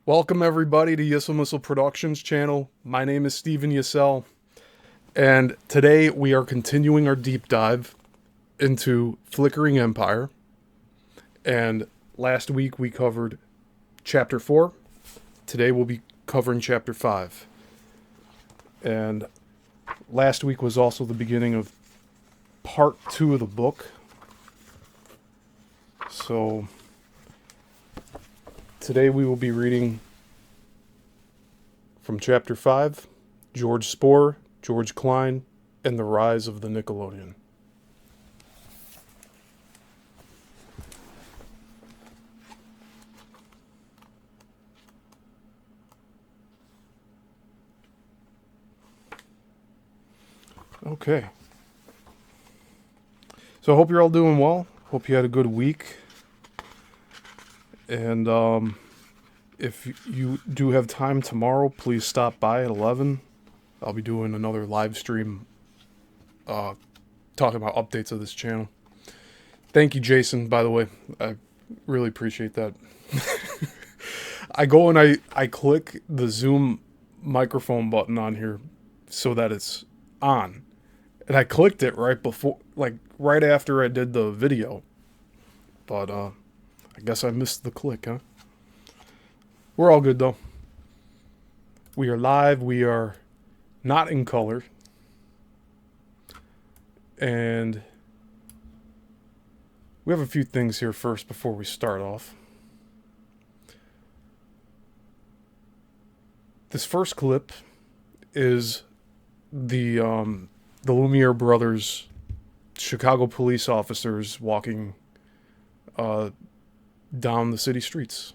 Welcome everybody to Yissilmissil Productions channel. My name is Yissilmissil, and today we are continuing our deep dive into Flickering Empire. And last week we covered Chapter 4. Today we'll be covering Chapter 5. And last week was also the beginning of Part 2 of the book. So today we will be reading from Chapter 5, George Spoor, George Kleine, and the Rise of the Nickelodeon. Okay. So I hope you're all doing well. Hope you had a good week. And if you do have time tomorrow, please stop by at 11. I'll be doing another live stream talking about updates of this channel. Thank you, Jason, by the way. I really appreciate that. I go and I click the Zoom microphone button on here so that it's on. And I clicked it right before, like right after I did the video. But I guess I missed the click, huh? We're all good, though. We are live. We are not in color. And we have a few things here first before we start off. This first clip is the Lumiere brothers, Chicago police officers walking down the city streets.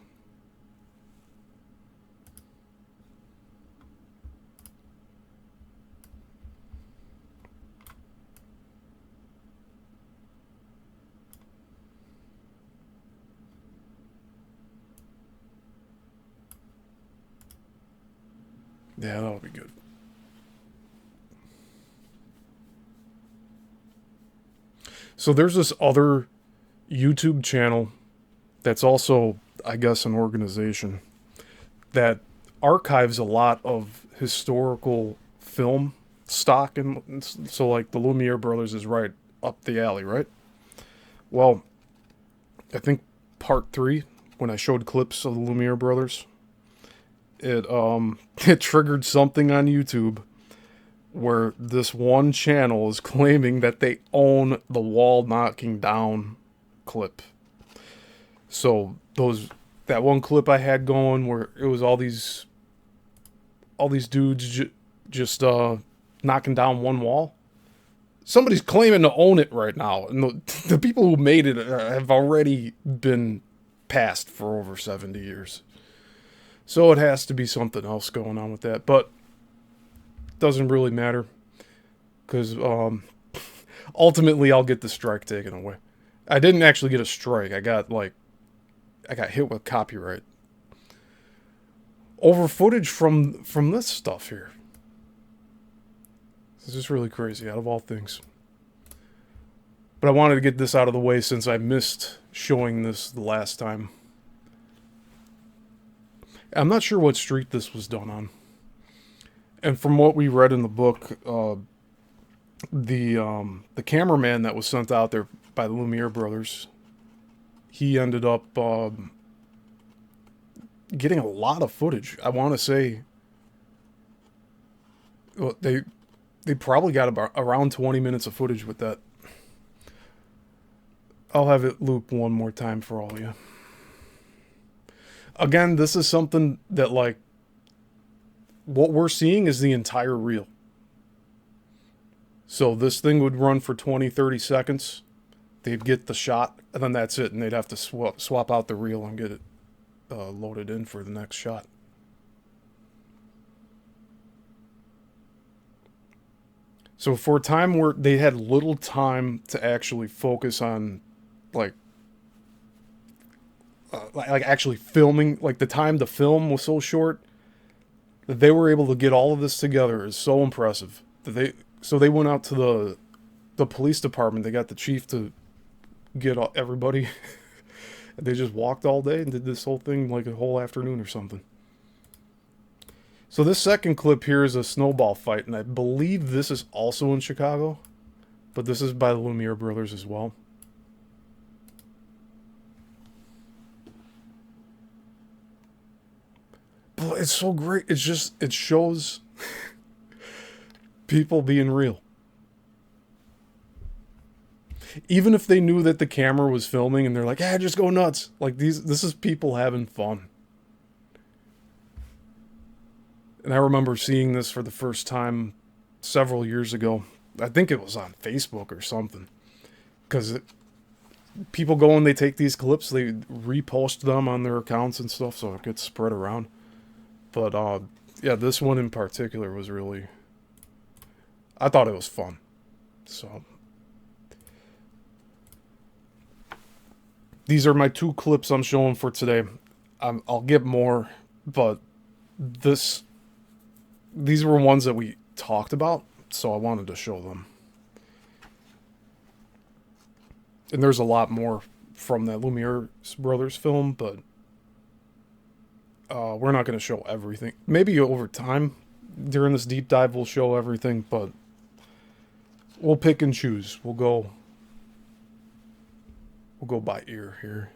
Yeah, that'll be good. So there's this other YouTube channel that's also, I guess, an organization that archives a lot of historical film stock. And so, like, the Lumiere brothers is right up the alley, right? Well, I think part 3, when I showed clips of the Lumiere brothers, it triggered something on YouTube where this one channel is claiming that they own the wall knocking down clip. So that one clip I had going where it was all these dudes just knocking down one wall. Somebody's claiming to own it right now, and the people who made it have already been passed for over 70 years. So it has to be something else going on with that, but it doesn't really matter because ultimately I'll get the strike taken away. I didn't actually get a strike. I got hit with copyright over footage from this stuff here. This is really crazy, out of all things. But I wanted to get this out of the way since I missed showing this the last time. I'm not sure what street this was done on. And from what we read in the book, the cameraman that was sent out there by the Lumiere brothers, he ended up getting a lot of footage. I want to say, well, They probably got about around 20 minutes of footage with that. I'll have it loop one more time for all of you. Again, this is something that, like, what we're seeing is the entire reel. So this thing would run for 20, 30 seconds. They'd get the shot, and then that's it. And they'd have to swap out the reel and get it loaded in for the next shot. So for a time where they had little time to actually focus on, like actually filming, like the time to film was so short that they were able to get all of this together is so impressive. So they went out to the police department. They got the chief to get everybody. They just walked all day and did this whole thing like a whole afternoon or something. So this second clip here is a snowball fight, and I believe this is also in Chicago, but this is by the Lumiere brothers as well. But it's so great. It's just, it shows people being real. Even if they knew that the camera was filming and they're like, "Ah, just go nuts." Like this is people having fun. And I remember seeing this for the first time several years ago. I think it was on Facebook or something. Because people go and they take these clips, they repost them on their accounts and stuff, so it gets spread around. But, yeah, this one in particular was really... I thought it was fun. So... These are my two clips I'm showing for today. I'll get more, but these were ones that we talked about, so I wanted to show them. And there's a lot more from that Lumiere brothers film, but we're not going to show everything. Maybe over time, during this deep dive, we'll show everything, but we'll pick and choose. We'll go by ear here.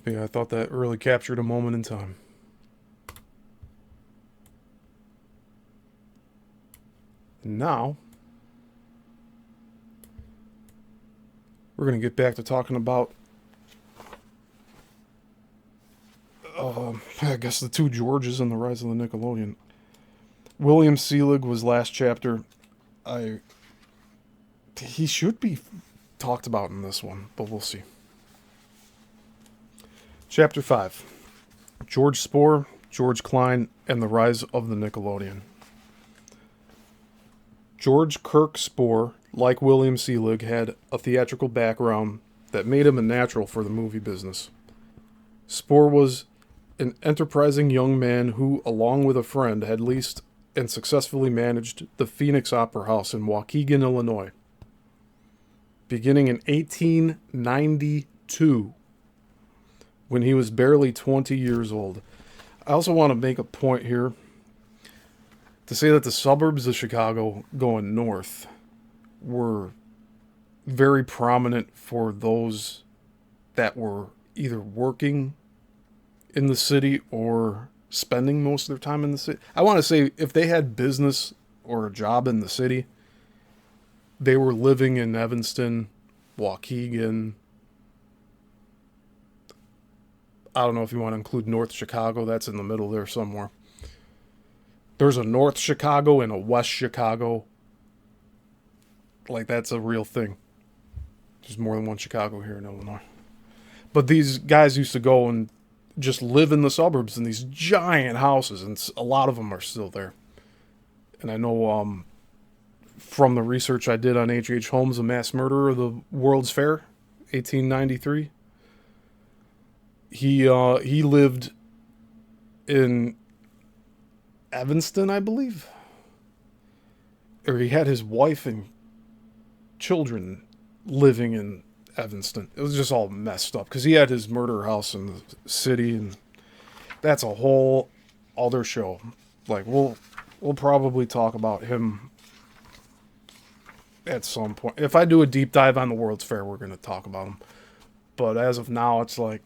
But yeah, I thought that really captured a moment in time. And now, we're going to get back to talking about, I guess, the two Georges and the rise of the Nickelodeon. William Seelig was last chapter. He should be talked about in this one, but we'll see. Chapter 5. George Spoor, George Kleine, and the rise of the Nickelodeon. George Kirk Spoor, like William Seelig, had a theatrical background that made him a natural for the movie business. Spoor was an enterprising young man who, along with a friend, had leased and successfully managed the Phoenix Opera House in Waukegan, Illinois. Beginning in 1892, when he was barely 20 years old. I also want to make a point here to say that the suburbs of Chicago going north were very prominent for those that were either working in the city or spending most of their time in the city. I want to say if they had business or a job in the city, they were living in Evanston, Waukegan. I don't know if you want to include North Chicago. That's in the middle there somewhere. There's a North Chicago and a West Chicago. Like, that's a real thing. There's more than one Chicago here in Illinois. But these guys used to go and just live in the suburbs in these giant houses, and a lot of them are still there. And I know from the research I did on H.H. Holmes, A Mass Murderer of the World's Fair, 1893, he lived in Evanston, I believe. Or he had his wife and children living in Evanston. It was just all messed up because he had his murder house in the city, and that's a whole other show. Like, we'll probably talk about him at some point. If I do a deep dive on the World's Fair, we're going to talk about him. But as of now, it's like,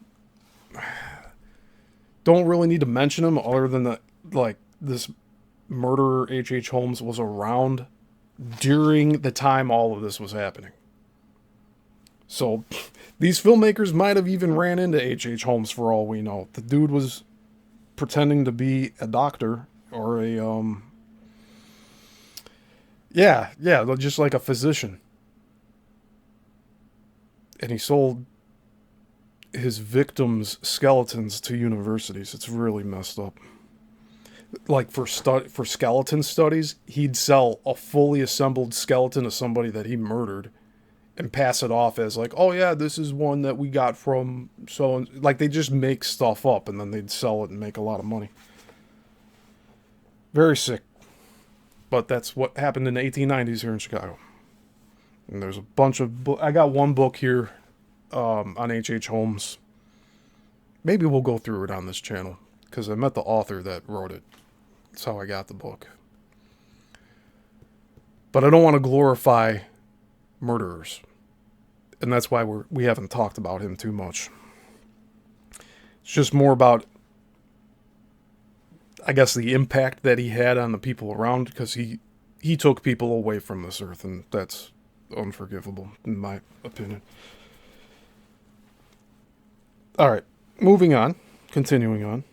Don't really need to mention him other than that, like, this murderer H.H. Holmes was around during the time all of this was happening. So these filmmakers might have even ran into H.H. Holmes for all we know. The dude was pretending to be a doctor or yeah, just like a physician. And he sold his victims' skeletons to universities. It's really messed up. Like for skeleton studies, he'd sell a fully assembled skeleton of somebody that he murdered and pass it off as like, oh yeah, this is one that we got from so, like, they just make stuff up and then they'd sell it and make a lot of money. Very sick. But that's what happened in the 1890s here in Chicago. And there's a bunch of I got one book here on H.H. Holmes. Maybe we'll go through it on this channel because I met the author that wrote it. That's how I got the book. But I don't want to glorify murderers. And that's why we haven't talked about him too much. It's just more about, I guess, the impact that he had on the people around, because he took people away from this earth, and that's unforgivable, in my opinion. All right, moving on, continuing on.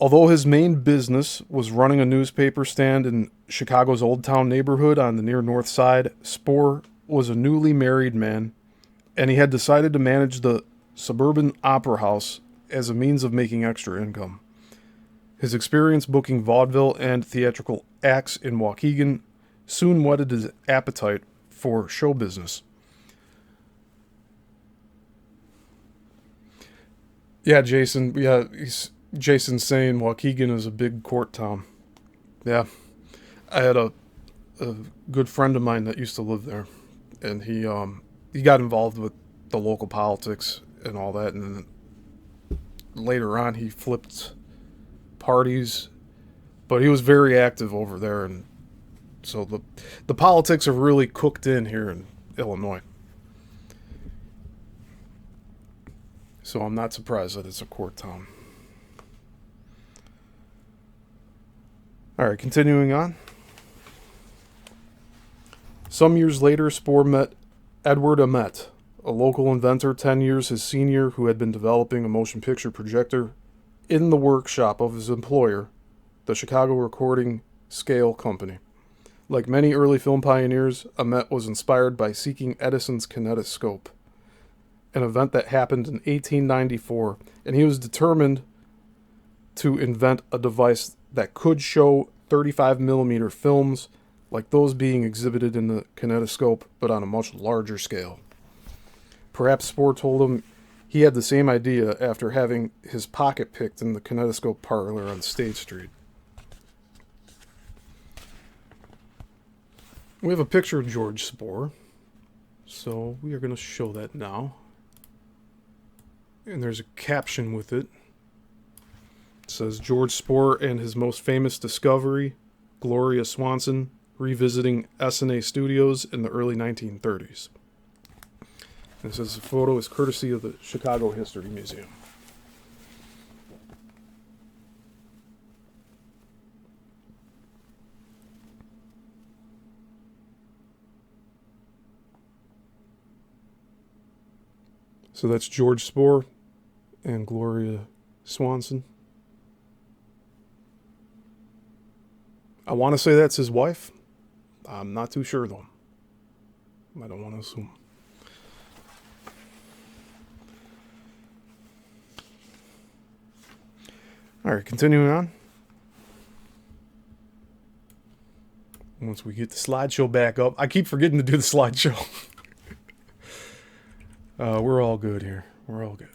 Although his main business was running a newspaper stand in Chicago's Old Town neighborhood on the near north side, Spoor was a newly married man, and he had decided to manage the suburban opera house as a means of making extra income. His experience booking vaudeville and theatrical acts in Waukegan soon whetted his appetite for show business. Yeah, Jason. Yeah, Jason's saying Waukegan is a big court town. Yeah. I had a good friend of mine that used to live there, and he got involved with the local politics and all that, and then later on he flipped parties, but he was very active over there, and so the politics are really cooked in here in Illinois. So I'm not surprised that it's a court town. All right, continuing on. Some years later, Spoor met Edward Amet, a local inventor 10 years his senior who had been developing a motion picture projector in the workshop of his employer, the Chicago Recording Scale Company. Like many early film pioneers, Amet was inspired by seeking Edison's kinetoscope, an event that happened in 1894, and he was determined to invent a device that could show 35mm films like those being exhibited in the kinetoscope, but on a much larger scale. Perhaps Spoor told him he had the same idea after having his pocket picked in the kinetoscope parlor on State Street. We have a picture of George Spoor, so we are going to show that now. And there's a caption with it. It says, George Spoor and his most famous discovery, Gloria Swanson, revisiting S&A Studios in the early 1930s. And it says the photo is courtesy of the Chicago History Museum. So that's George Spoor and Gloria Swanson. I want to say that's his wife. I'm not too sure, though. I don't want to assume. All right, continuing on. Once we get the slideshow back up. I keep forgetting to do the slideshow. We're all good here. We're all good.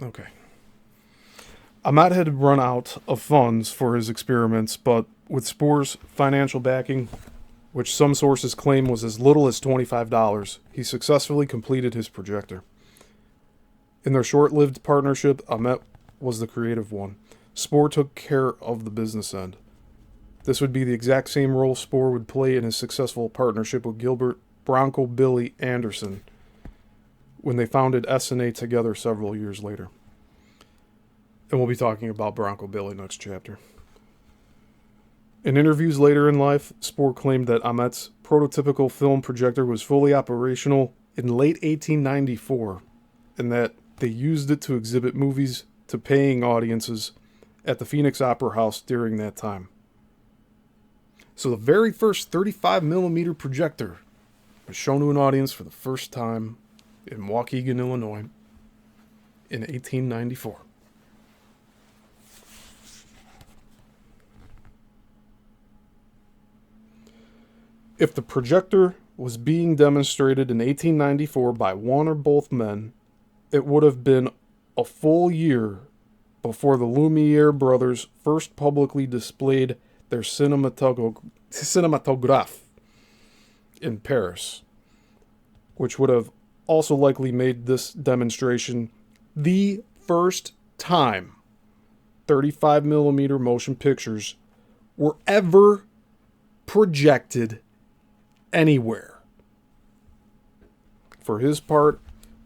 Okay. Amat had run out of funds for his experiments, but with Spoor's financial backing, which some sources claim was as little as $25, he successfully completed his projector. In their short-lived partnership, Amet was the creative one. Spoor took care of the business end. This would be the exact same role Spoor would play in his successful partnership with Gilbert Bronco Billy Anderson when they founded S&A together several years later. And we'll be talking about Bronco Billy next chapter. In interviews later in life, Spoor claimed that Ahmet's prototypical film projector was fully operational in late 1894, and that they used it to exhibit movies to paying audiences at the Phoenix Opera House during that time. So the very first 35mm projector was shown to an audience for the first time in Waukegan, Illinois in 1894. If the projector was being demonstrated in 1894 by one or both men, it would have been a full year before the Lumiere brothers first publicly displayed their cinematograph in Paris, which would have also likely made this demonstration the first time 35mm motion pictures were ever projected anywhere. For his part,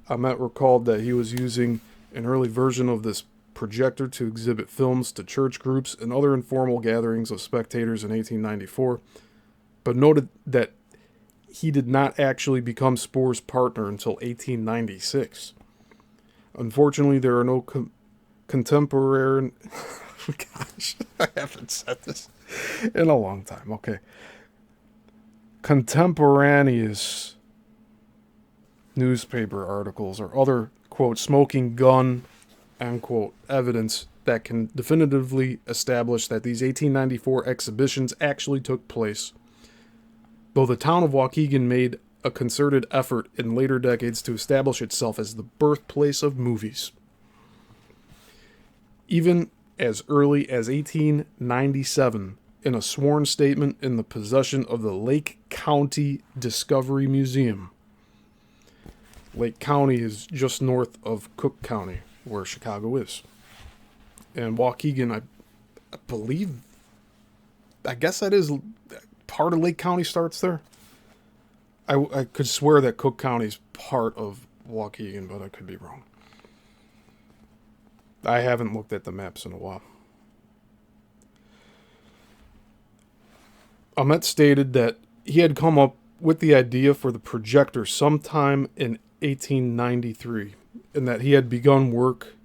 Ahmet recalled that he was using an early version of this projector to exhibit films to church groups and other informal gatherings of spectators in 1894, but noted that he did not actually become Spoor's partner until 1896. Unfortunately, there are no contemporary... Gosh, I haven't said this in a long time. Okay. Contemporaneous newspaper articles or other, quote, smoking gun, unquote, evidence that can definitively establish that these 1894 exhibitions actually took place, though the town of Waukegan made a concerted effort in later decades to establish itself as the birthplace of movies. Even as early as 1897, in a sworn statement in the possession of the Lake County Discovery Museum. Lake County is just north of Cook County, where Chicago is. And Waukegan, I believe, I guess that is part of Lake County starts there. I could swear that Cook County is part of Waukegan, but I could be wrong. I haven't looked at the maps in a while. Ahmet stated that he had come up with the idea for the projector sometime in 1893, and that he had begun work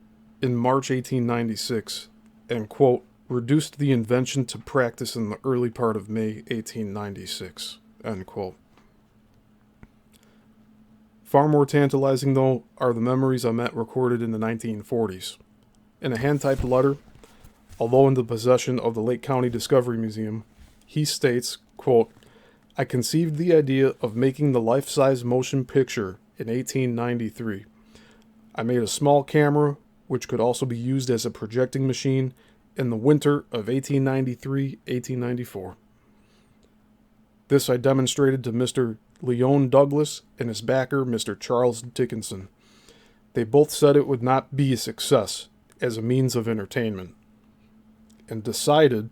in March 1896, and, quote, reduced the invention to practice in the early part of May 1896, end quote. Far more tantalizing, though, are the memories Ahmet recorded in the 1940s. In a hand-typed letter, although in the possession of the Lake County Discovery Museum, he states, quote, I conceived the idea of making the life-size motion picture in 1893. I made a small camera, which could also be used as a projecting machine, in the winter of 1893-1894. This I demonstrated to Mr. Leon Douglas and his backer, Mr. Charles Dickinson. They both said it would not be a success as a means of entertainment, and decided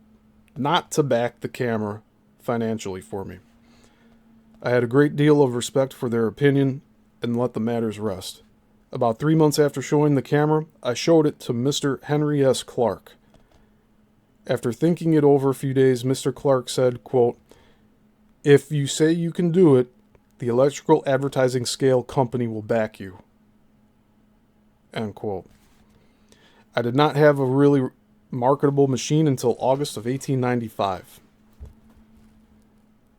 not to back the camera financially for me. I had a great deal of respect for their opinion and let the matters rest. About 3 months after showing the camera, I showed it to Mr. Henry S. Clark. After thinking it over a few days, Mr. Clark said, quote, if you say you can do it, the Electrical Advertising Scale Company will back you. End quote. I did not have a really marketable machine until August of 1895.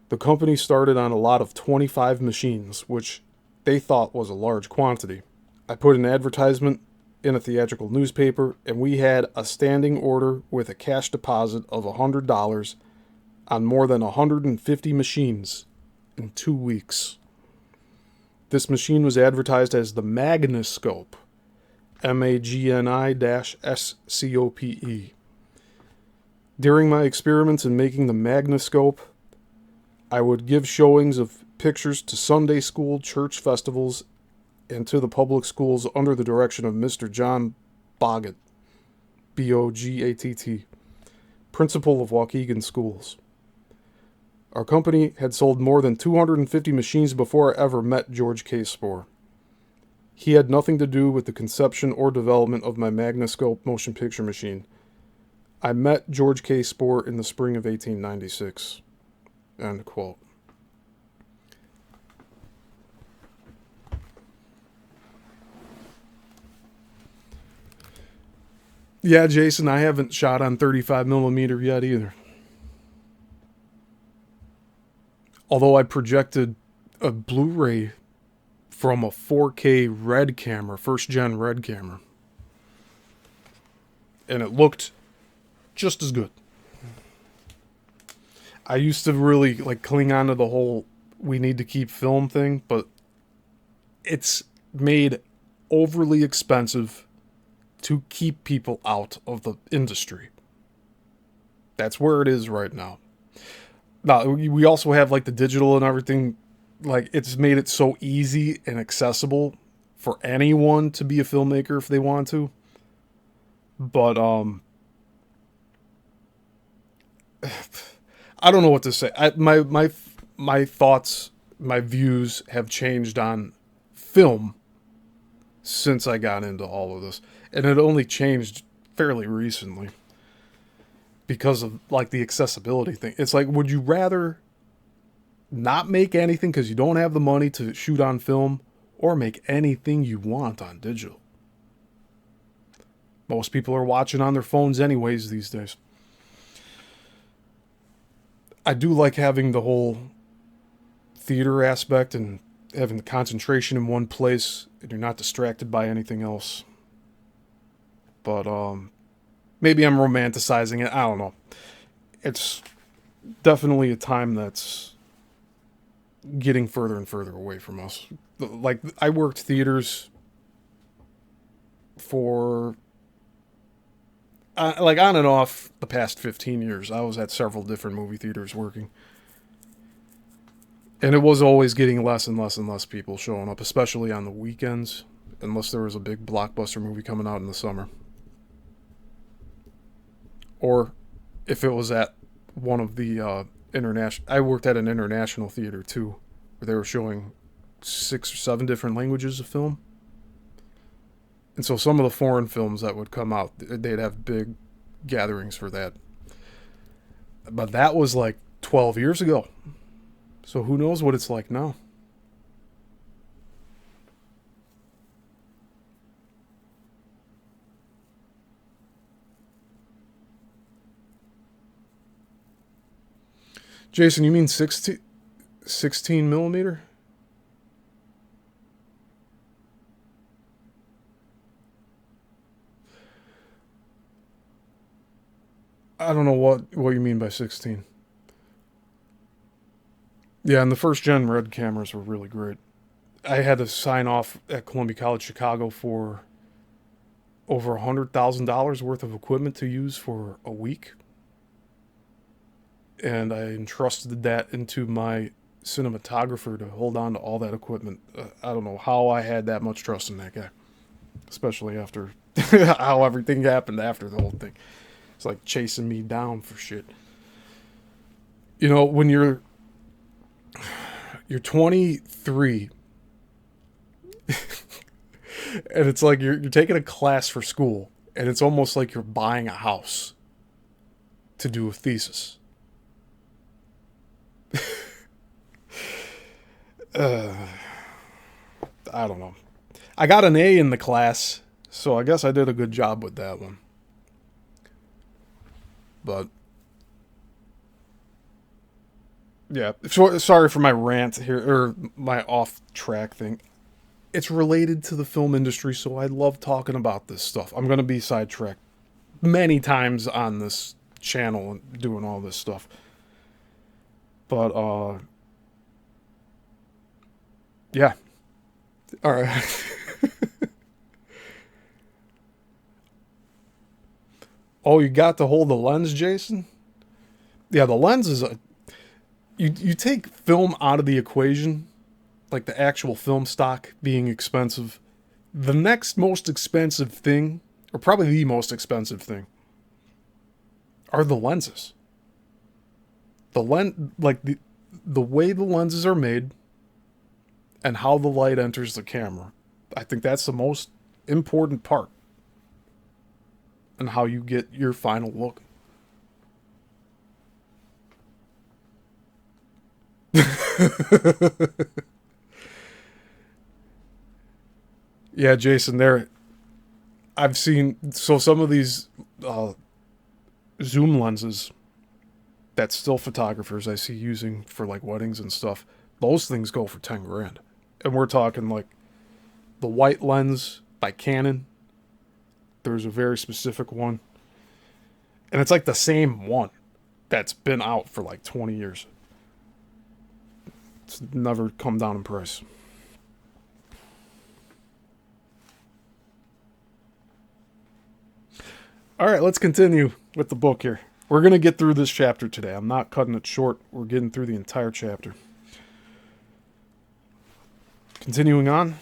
The company started on a lot of 25 machines, which they thought was a large quantity. I put an advertisement in a theatrical newspaper, and we had a standing order with a cash deposit of $100 on more than 150 machines in 2 weeks. This machine was advertised as the Magniscope, Magni-SCOPE. During my experiments in making the Magniscope, I would give showings of pictures to Sunday school, church festivals, and to the public schools under the direction of Mr. John Bogatt, Bogatt, principal of Waukegan Schools. Our company had sold more than 250 machines before I ever met George K. Spoor. He had nothing to do with the conception or development of my Magnoscope motion picture machine. I met George K. Spoor in the spring of 1896. End quote. Yeah, Jason, I haven't shot on 35 millimeter yet either. Although I projected a Blu-ray from a 4K red camera, first gen red camera. And it looked just as good. I used to really like cling on to the whole we need to keep film thing, but it's made overly expensive to keep people out of the industry. That's where it is right now. Now, we also have like the digital and everything. Like, it's made it so easy and accessible for anyone to be a filmmaker if they want to. But I don't know what to say. My thoughts, my views have changed on film since I got into all of this, and it only changed fairly recently because of like the accessibility thing. It's like, would you rather not make anything because you don't have the money to shoot on film, or make anything you want on digital? Most people are watching on their phones anyways these days. I do like having the whole theater aspect and having the concentration in one place and you're not distracted by anything else. But maybe I'm romanticizing it. I don't know. It's definitely a time that's getting further and further away from us. Like, I worked theaters for like on and off the past 15 years. I was at several different movie theaters working. And it was always getting less and less and less people showing up, especially on the weekends, unless there was a big blockbuster movie coming out in the summer. Or if it was at one of the international... I worked at an international theater too, where they were showing 6 or 7 different languages of film. And so some of the foreign films that would come out, they'd have big gatherings for that. But that was like 12 years ago. So who knows what it's like now. Jason, you mean 16 millimeter? I don't know what you mean by 16. Yeah, and the first gen red cameras were really great. I had to sign off at Columbia College Chicago for over $100,000 worth of equipment to use for a week. And I entrusted that into my cinematographer to hold on to all that equipment. I don't know how I had that much trust in that guy, especially after how everything happened after the whole thing. It's like chasing me down for shit. You know, when you're 23 and it's like you're taking a class for school, and it's almost like you're buying a house to do a thesis. I don't know. I got an A in the class, so I guess I did a good job with that one. But yeah, sorry for my rant here, or my off track thing. It's related to the film industry, so I love talking about this stuff. I'm going to be sidetracked many times on this channel and doing all this stuff. But, yeah. All right. Oh, you got to hold the lens, Jason? Yeah, the lens is a... You take film out of the equation, like the actual film stock being expensive. The next most expensive thing, or probably the most expensive thing, are the lenses. The way the lenses are made and how the light enters the camera. I think that's the most important part and how you get your final look. Yeah, Jason, there I've seen so some of these zoom lenses that still photographers I see using for like weddings and stuff. Those things go for 10 grand. And we're talking like the white lens by Canon. There's a very specific one. And it's like the same one that's been out for like 20 years. It's never come down in price. All right, let's continue with the book here. We're going to get through this chapter today. I'm not cutting it short. We're getting through the entire chapter. Continuing on.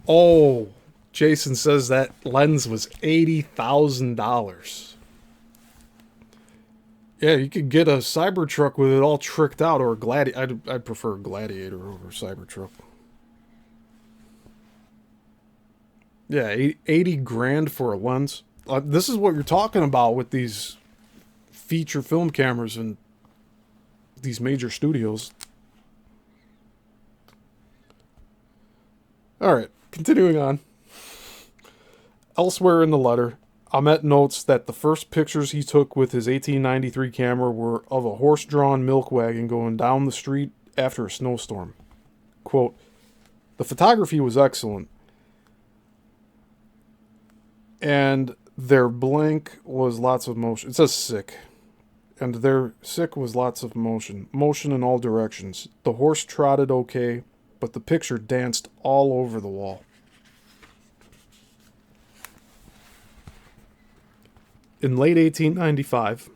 Oh, Jason says that lens was $80,000. Yeah, you could get a Cybertruck with it all tricked out, or a Gladiator. I'd prefer a Gladiator over a Cybertruck. Yeah, 80 grand for a lens. This is what you're talking about with these feature film cameras and these major studios. All right, continuing on. Elsewhere in the letter, Ahmet notes that the first pictures he took with his 1893 camera were of a horse-drawn milk wagon going down the street after a snowstorm. Quote, "The photography was excellent, and their blank was lots of motion." It says sick. And their sick was lots of motion. Motion in all directions. The horse trotted okay, but the picture danced all over the wall. In late 1895,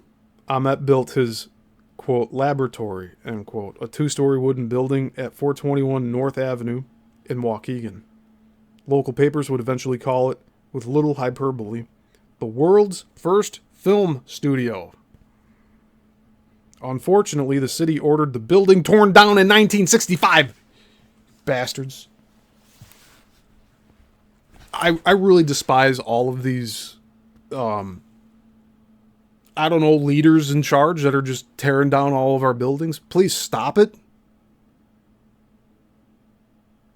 Ahmet built his, quote, laboratory, end quote, a 2-story wooden building at 421 North Avenue in Waukegan. Local papers would eventually call it, with little hyperbole, the world's first film studio. Unfortunately, the city ordered the building torn down in 1965. Bastards. I really despise all of these, I don't know, leaders in charge that are just tearing down all of our buildings. Please stop it.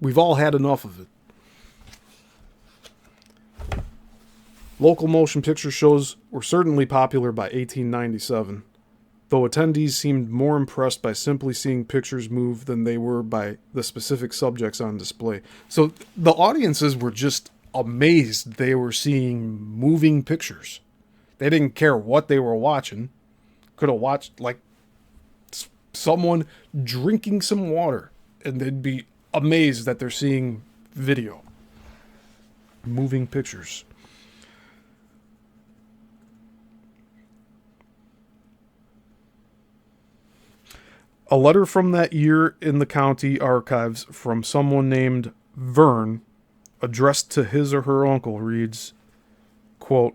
We've all had enough of it. Local motion picture shows were certainly popular by 1897, though attendees seemed more impressed by simply seeing pictures move than they were by the specific subjects on display. So the audiences were just amazed they were seeing moving pictures. They didn't care what they were watching. Could have watched like someone drinking some water, and they'd be amazed that they're seeing video. Moving pictures. A letter from that year in the county archives from someone named Vern, addressed to his or her uncle, reads, quote,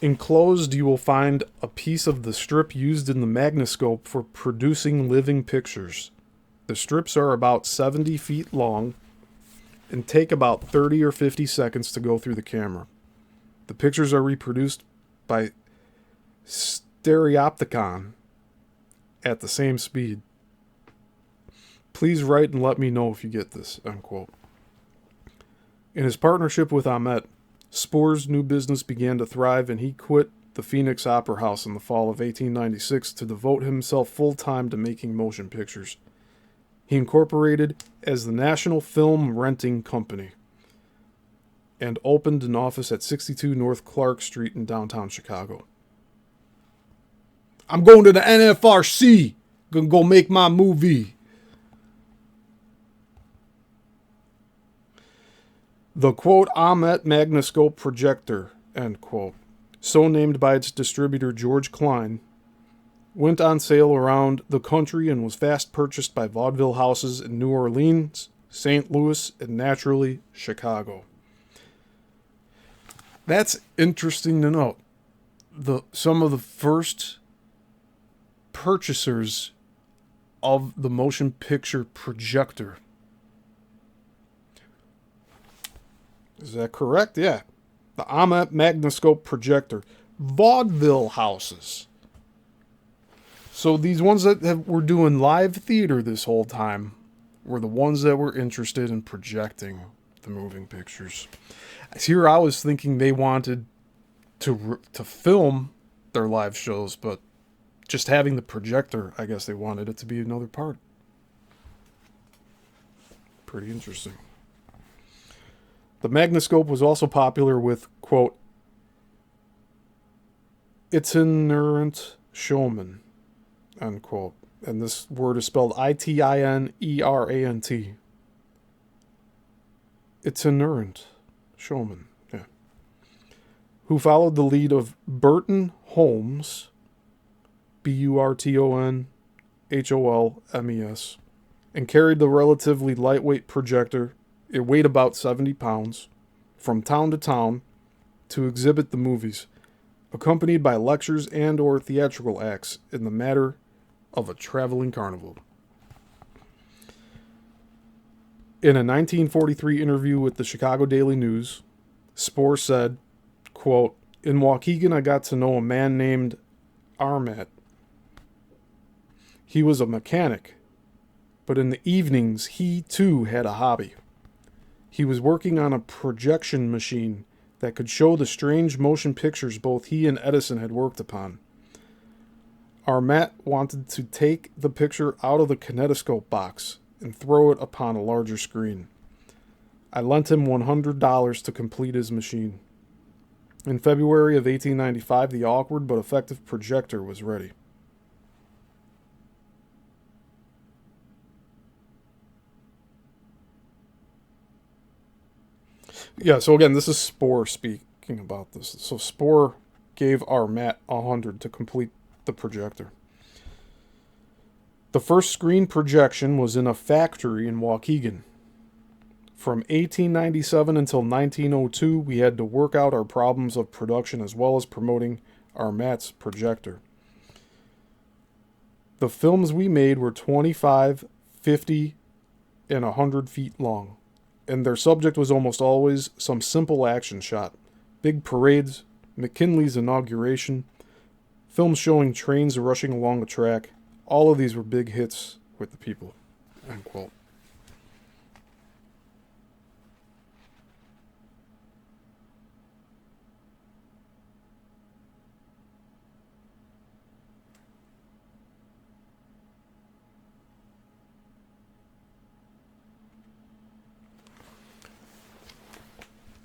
"Enclosed you will find a piece of the strip used in the magnoscope for producing living pictures. The strips are about 70 feet long and take about 30 or 50 seconds to go through the camera. The pictures are reproduced by stereopticon at the same speed. Please write and let me know if you get this," unquote. In his partnership with Ahmet, Spoor's new business began to thrive, and he quit the Phoenix Opera House in the fall of 1896 to devote himself full-time to making motion pictures. He incorporated as the National Film Renting Company and opened an office at 62 North Clark Street in downtown Chicago. "I'm going to the NFRC. Gonna go make my movie." The, quote, Ahmet Magnoscope Projector, end quote, so named by its distributor George Kleine, went on sale around the country and was fast purchased by vaudeville houses in New Orleans, St. Louis, and naturally, Chicago. That's interesting to note. Some of the first purchasers of the motion picture projector. Is that correct? Yeah. The Amet Magnascope projector. Vaudeville houses. So these ones that were doing live theater this whole time were the ones that were interested in projecting the moving pictures. Here I was thinking they wanted to film their live shows, but just having the projector, I guess they wanted it to be another part. Pretty interesting. The Magnascope was also popular with, quote, itinerant showmen, unquote. And this word is spelled Itinerant. Itinerant showman, yeah. Who followed the lead of Burton Holmes, Burtonholmes, and carried the relatively lightweight projector, it weighed about 70 pounds, from town to town to exhibit the movies, accompanied by lectures and or theatrical acts in the matter of a traveling carnival. In a 1943 interview with the Chicago Daily News, Spoor said, quote, in Waukegan I got to know a man named Armat. He was a mechanic, but in the evenings he too had a hobby. He was working on a projection machine that could show the strange motion pictures both he and Edison had worked upon. Armat wanted to take the picture out of the kinetoscope box and throw it upon a larger screen. I lent him $100 to complete his machine. In February of 1895, the awkward but effective projector was ready. Yeah, so again, this is Spoor speaking about this. So Spoor gave Armat $100 to complete the projector. The first screen projection was in a factory in Waukegan. From 1897 until 1902, we had to work out our problems of production as well as promoting Armat's projector. The films we made were 25, 50, and 100 feet long, and their subject was almost always some simple action shot. Big parades, McKinley's inauguration, films showing trains rushing along the track. All of these were big hits with the people. End quote.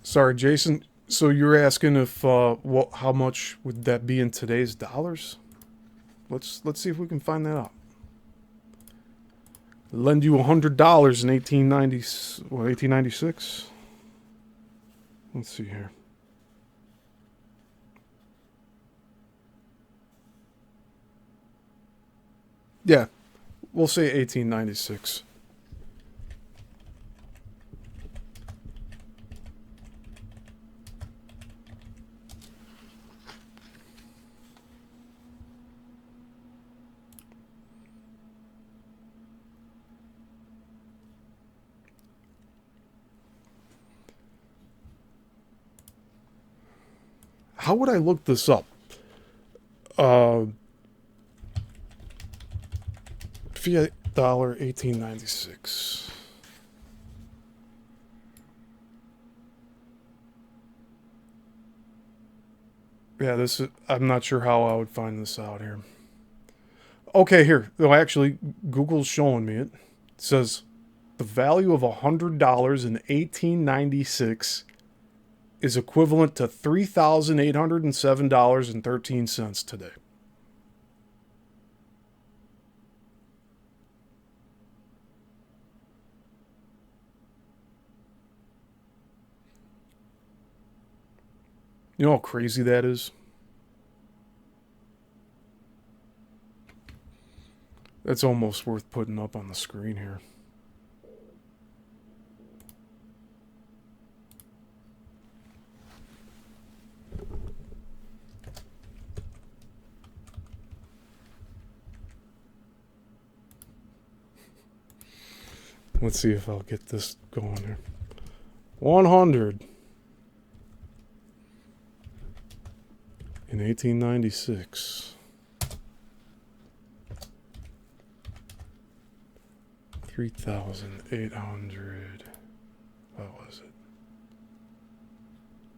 Sorry, Jason. So you're asking if how much would that be in today's dollars? Let's see if we can find that out. Lend you $100 in 1896. Let's see here. Yeah, we'll say 1896. How would I look this up? Fiat dollar 1896. Yeah, this is, I'm not sure how I would find this out here. Okay, here. No, actually, Google's showing me it. It says the value of $100 in 1896 is equivalent to $3,807.13 today. You know how crazy that is? That's almost worth putting up on the screen here. Let's see if I'll get this going here. 100 in 1896. 3,800. What was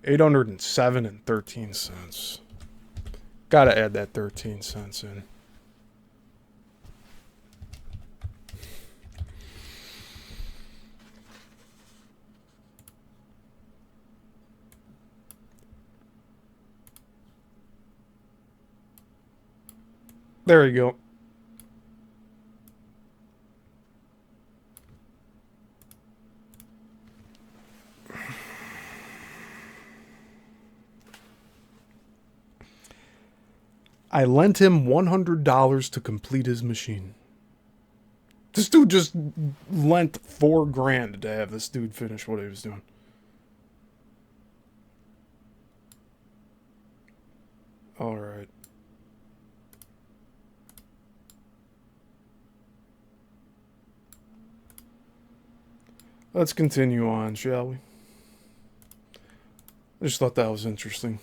it? 807.13 cents. Gotta add that 13 cents in. There you go. I lent him $100 to complete his machine. This dude just lent $4,000 to have this dude finish what he was doing. All right. Let's continue on, shall we? I just thought that was interesting.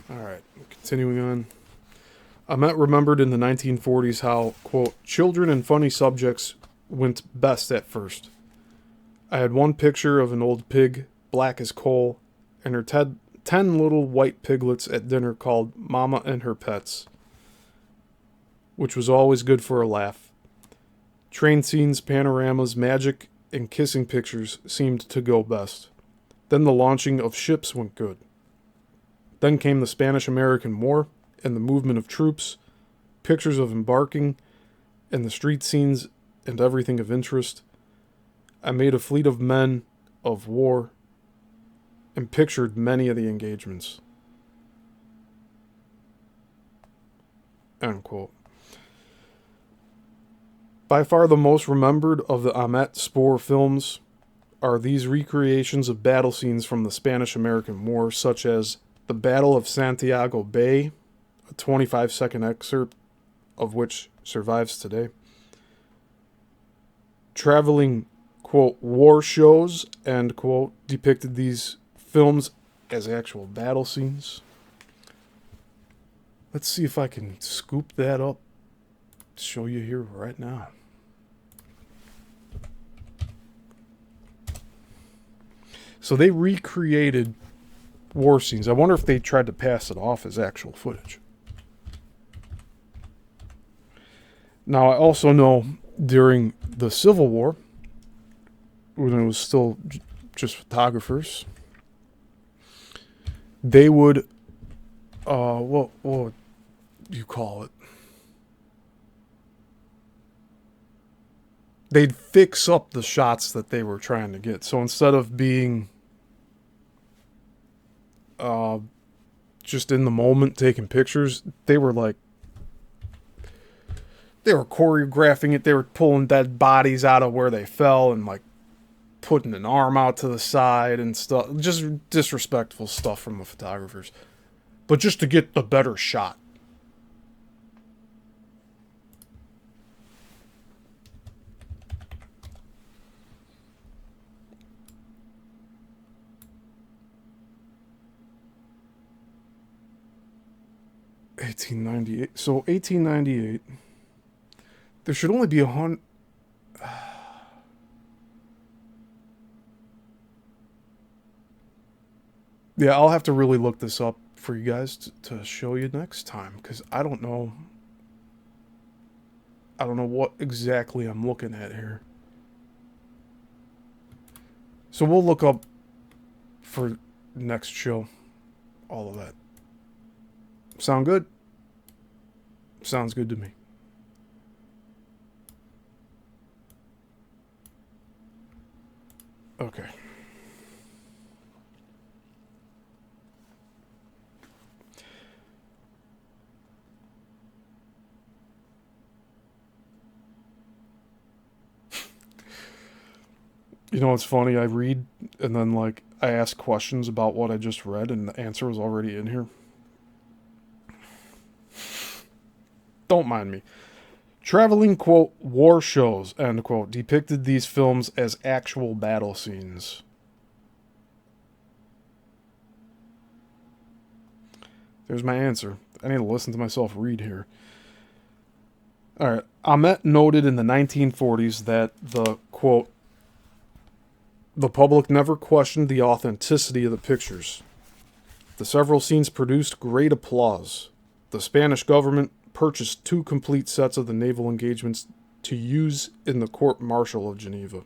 All right, continuing on. Ahmet remembered in the 1940s how, quote, children and funny subjects went best at first. I had one picture of an old pig, black as coal, and her 10 little white piglets at dinner called Mama and Her Pets, which was always good for a laugh. Train scenes, panoramas, magic, and kissing pictures seemed to go best. Then the launching of ships went good. Then came the Spanish-American War and the movement of troops, pictures of embarking, and the street scenes and everything of interest. I made a fleet of men of war and pictured many of the engagements. End quote. By far the most remembered of the Ahmet Spoor films are these recreations of battle scenes from the Spanish-American War, such as the Battle of Santiago Bay, a 25-second excerpt of which survives today. Traveling, quote, war shows, end quote, depicted these films as actual battle scenes. Let's see if I can scoop that up, show you here right now. So they recreated war scenes. I wonder if they tried to pass it off as actual footage. Now, I also know during the Civil War, when it was still just photographers, they would, what do you call it? They'd fix up the shots that they were trying to get. So instead of being just in the moment taking pictures, they were choreographing it. They were pulling dead bodies out of where they fell and like putting an arm out to the side and stuff. Just disrespectful stuff from the photographers. But just to get the better shot. So 1898. There should only be 100. Yeah, I'll have to really look this up for you guys to show you next time, because I don't know. I don't know what exactly I'm looking at here. So we'll look up for next show all of that. Sound good? Sounds good to me. Okay. You know, it's funny. I read and then, like, I ask questions about what I just read, and the answer was already in here. Don't mind me. Traveling, quote, war shows, end quote, depicted these films as actual battle scenes. There's my answer. I need to listen to myself read here. Alright. Ahmet noted in the 1940s that the, quote, the public never questioned the authenticity of the pictures. The several scenes produced great applause. The Spanish government purchased 2 complete sets of the naval engagements to use in the court-martial of Geneva.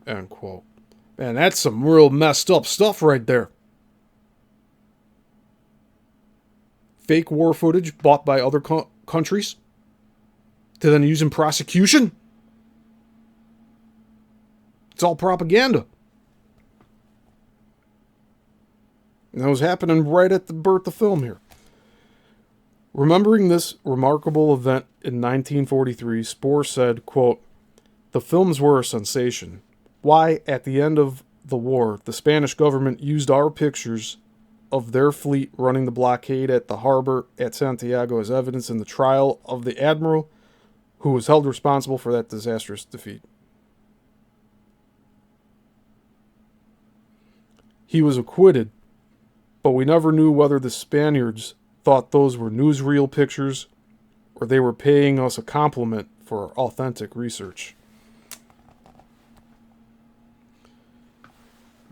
End quote. Man, that's some real messed up stuff right there. Fake war footage bought by other countries to then use in prosecution. It's all propaganda. And that was happening right at the birth of film here. Remembering this remarkable event in 1943, Spoor said, quote, the films were a sensation. Why, at the end of the war, the Spanish government used our pictures of their fleet running the blockade at the harbor at Santiago as evidence in the trial of the admiral who was held responsible for that disastrous defeat. He was acquitted, but we never knew whether the Spaniards thought those were newsreel pictures or they were paying us a compliment for authentic research.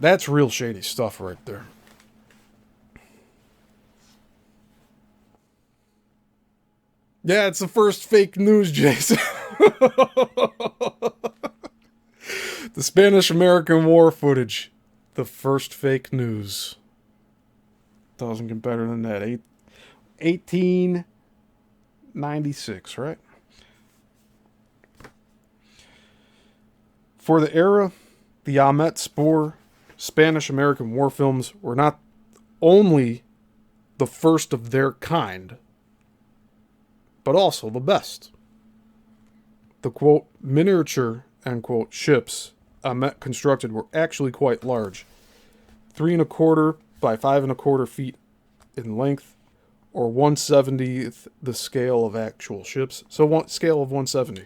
That's real shady stuff right there. Yeah, it's the first fake news, Jason. The Spanish-American War footage. The first fake news. Doesn't get better than that. 1896, right? For the era, the Ahmet Spoor Spanish-American war films were not only the first of their kind, but also the best. The, quote, miniature, end quote, ships Ahmet constructed were actually quite large. 3¼ by 5¼ feet in length, or 1/70th the scale of actual ships. So one scale of 1/70.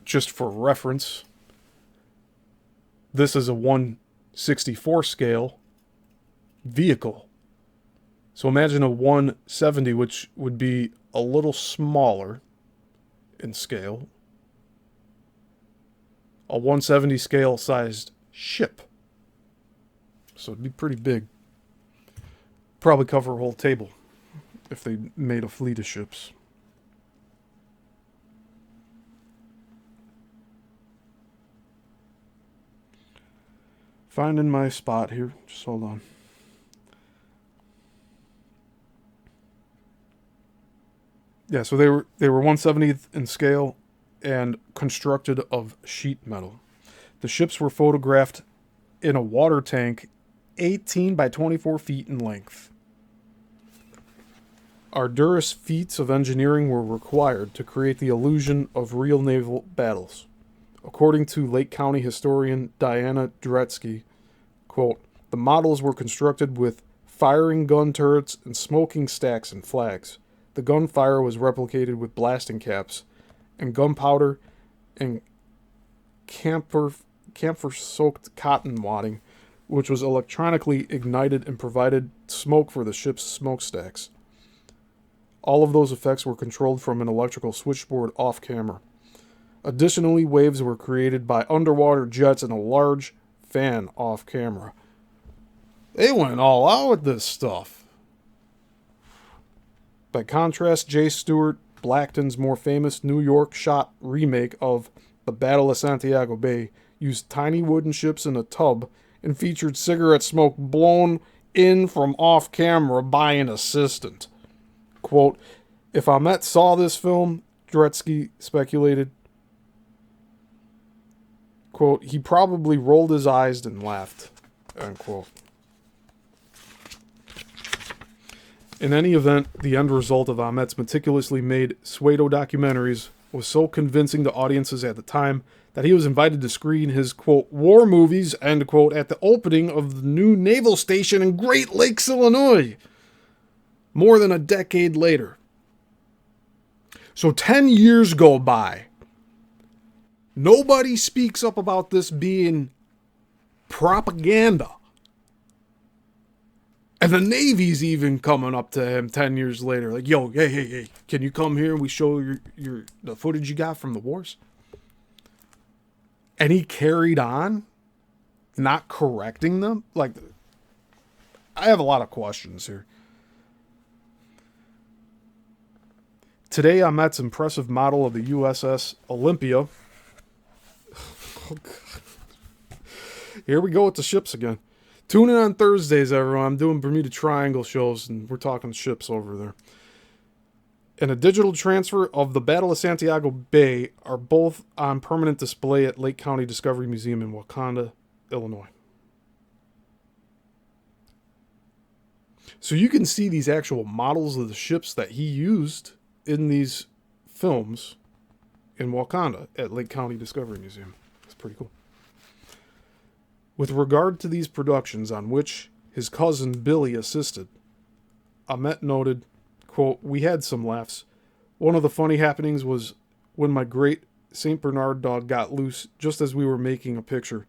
Just for reference, this is a 1/64 scale vehicle. So imagine a 1/70, which would be a little smaller in scale. A 1/70 scale sized ship. So it'd be pretty big. Probably cover a whole table if they made a fleet of ships. Finding my spot here. Just hold on. Yeah, so they were 1/70th in scale and constructed of sheet metal. The ships were photographed in a water tank 18 by 24 feet in length. Arduous feats of engineering were required to create the illusion of real naval battles. According to Lake County historian Diana Duretsky, quote, the models were constructed with firing gun turrets and smoking stacks and flags. The gunfire was replicated with blasting caps and gunpowder and camphor-soaked cotton wadding, which was electronically ignited and provided smoke for the ship's smokestacks. All of those effects were controlled from an electrical switchboard off-camera. Additionally, waves were created by underwater jets and a large fan off-camera. They went all out with this stuff. By contrast, J. Stewart Blackton's more famous New York shot remake of The Battle of Santiago Bay used tiny wooden ships in a tub and featured cigarette smoke blown in from off-camera by an assistant. Quote, if Ahmet saw this film, Duretsky speculated, quote, he probably rolled his eyes and laughed, end quote. In any event, the end result of Ahmet's meticulously made pseudo documentaries was so convincing to audiences at the time that he was invited to screen his, quote, war movies, end quote, at the opening of the new naval station in Great Lakes, Illinois, more than a decade later. So 10 years go by. Nobody speaks up about this being propaganda. And the Navy's even coming up to him 10 years later, like, yo, hey, can you come here and we show the footage you got from the wars? And he carried on, not correcting them. Like, I have a lot of questions here. Today, Ahmet's impressive model of the USS Olympia. Oh, God. Here we go with the ships again. Tune in on Thursdays, everyone. I'm doing Bermuda Triangle shows, and we're talking ships over there. And a digital transfer of the Battle of Santiago Bay are both on permanent display at Lake County Discovery Museum in Wakanda, Illinois. So you can see these actual models of the ships that he used in these films in Wakanda at Lake County Discovery Museum. It's pretty cool. With regard to these productions on which his cousin Billy assisted, Ahmet noted, quote, we had some laughs. One of the funny happenings was when my great St. Bernard dog got loose just as we were making a picture.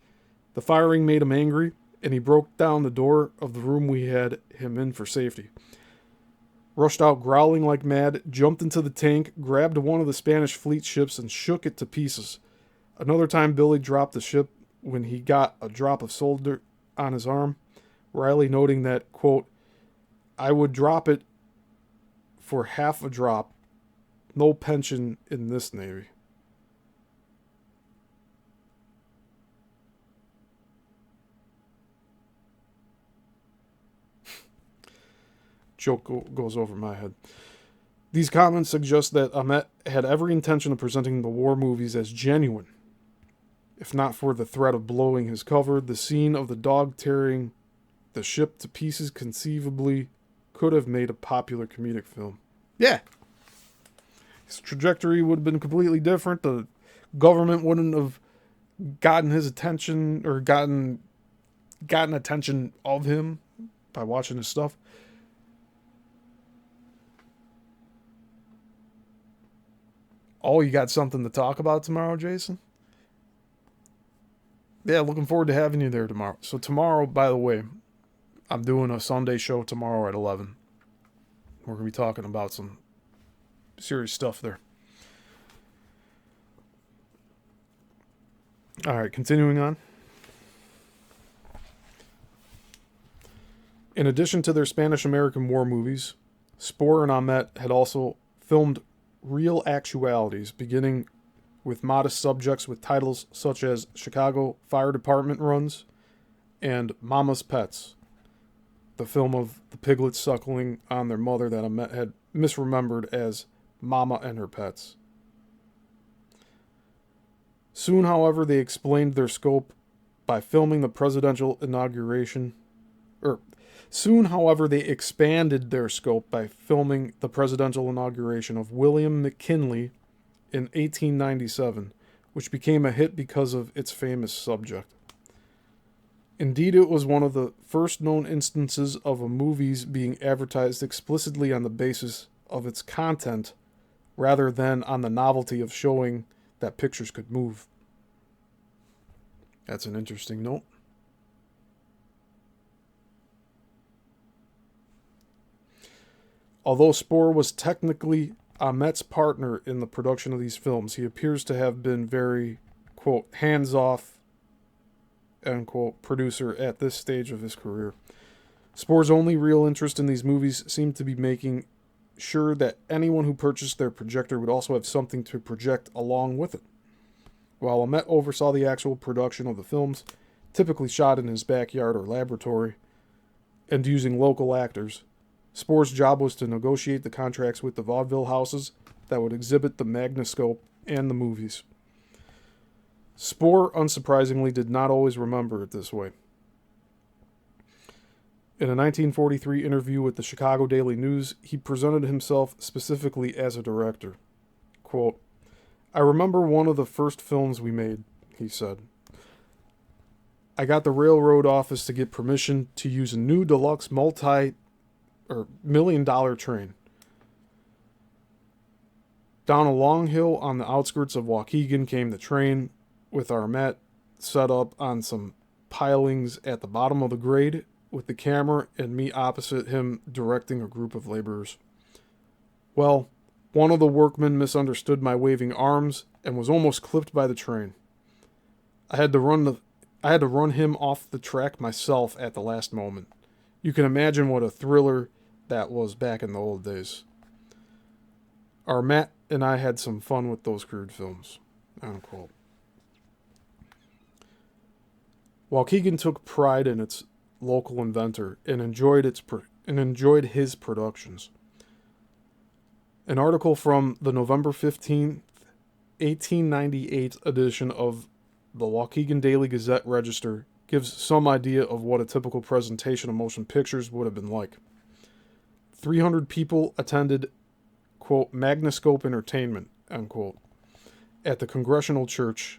The firing made him angry, and he broke down the door of the room we had him in for safety. Rushed out growling like mad, jumped into the tank, grabbed one of the Spanish fleet ships and shook it to pieces. Another time Billy dropped the ship when he got a drop of solder on his arm, Riley noting that, quote, I would drop it for half a drop. No pension in this Navy. Joke goes over my head. These comments suggest that Ahmet had every intention of presenting the war movies as genuine. If not for the threat of blowing his cover, the scene of the dog tearing the ship to pieces conceivably could have made a popular comedic film. Yeah. His trajectory would have been completely different. The government wouldn't have gotten his attention or gotten attention of him by watching his stuff. Oh, you got something to talk about tomorrow, Jason? Yeah, looking forward to having you there tomorrow. So tomorrow, by the way, I'm doing a Sunday show tomorrow at 11. We're going to be talking about some serious stuff there. All right, continuing on. In addition to their Spanish-American war movies, Spoor and Ahmet had also filmed real actualities, beginning with modest subjects with titles such as Chicago Fire Department Runs and Mama's Pets, the film of the piglets suckling on their mother that Ahmet had misremembered as Mama and Her Pets. Soon, however, they explained their scope by filming the presidential inauguration. Soon, however, they expanded their scope by filming the presidential inauguration of William McKinley in 1897, which became a hit because of its famous subject. Indeed, it was one of the first known instances of a movie's being advertised explicitly on the basis of its content rather than on the novelty of showing that pictures could move. That's an interesting note. Although Spoor was technically Ahmet's partner in the production of these films, he appears to have been very, quote, hands-off, end quote, producer at this stage of his career. Spoor's only real interest in these movies seemed to be making sure that anyone who purchased their projector would also have something to project along with it. While Ahmet oversaw the actual production of the films, typically shot in his backyard or laboratory, and using local actors, Spoor's job was to negotiate the contracts with the vaudeville houses that would exhibit the Magnascope and the movies. Spoor, unsurprisingly, did not always remember it this way. In a 1943 interview with the Chicago Daily News, he presented himself specifically as a director. Quote, "I remember one of the first films we made," he said. "I got the railroad office to get permission to use a new deluxe $1 million train. Down a long hill on the outskirts of Waukegan came the train, with our mat set up on some pilings at the bottom of the grade, with the camera and me opposite him directing a group of laborers. Well, one of the workmen misunderstood my waving arms and was almost clipped by the train. I had to run him off the track myself at the last moment. You can imagine what a thriller that was back in the old days. Our Matt and I had some fun with those crude films." Unquote. Waukegan took pride in its local inventor and enjoyed his productions. An article from the November 15th, 1898 edition of the Waukegan Daily Gazette Register gives some idea of what a typical presentation of motion pictures would have been like. 300 people attended, quote, "Magnoscope Entertainment," unquote, at the Congregational Church,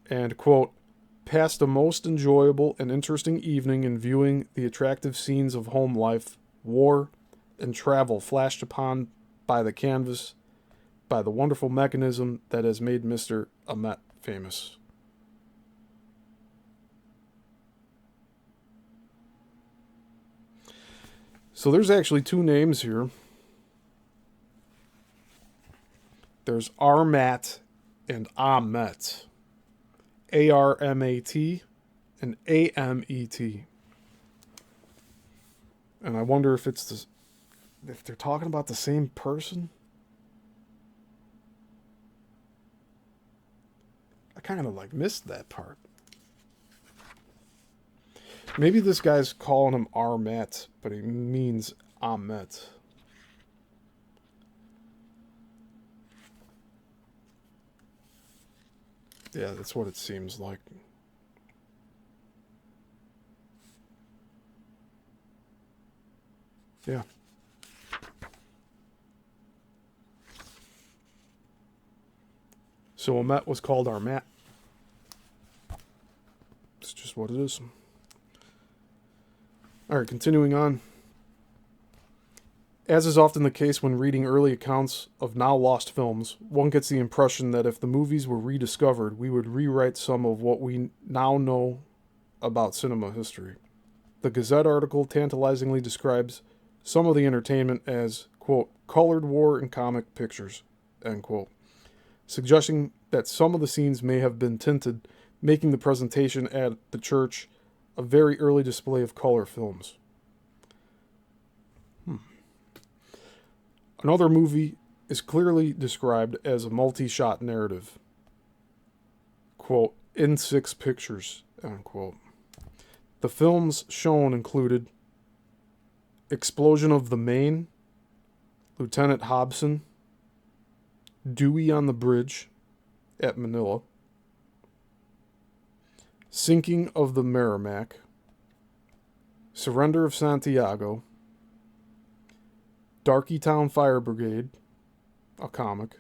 and, quote, "passed a most enjoyable and interesting evening in viewing the attractive scenes of home life, war, and travel flashed upon by the canvas by the wonderful mechanism that has made Mr. Amet famous." So there's actually two names here. There's Armat and Amet. ARMAT and AMET. And I wonder if if they're talking about the same person. I kind of missed that part. Maybe this guy's calling him Armat, but he means Amet. Yeah, that's what it seems like. Yeah. So Amet was called Armat. It's just what it is. Alright, continuing on. As is often the case when reading early accounts of now lost films, one gets the impression that if the movies were rediscovered, we would rewrite some of what we now know about cinema history. The Gazette article tantalizingly describes some of the entertainment as, quote, "colored war and comic pictures," end quote, suggesting that some of the scenes may have been tinted, making the presentation at the church a very early display of color films. Another movie is clearly described as a multi-shot narrative, quote, "in 6 pictures," unquote. The films shown included Explosion of the Maine, Lieutenant Hobson, Dewey on the Bridge at Manila, Sinking of the Merrimack, Surrender of Santiago, Darkytown Fire Brigade, a comic,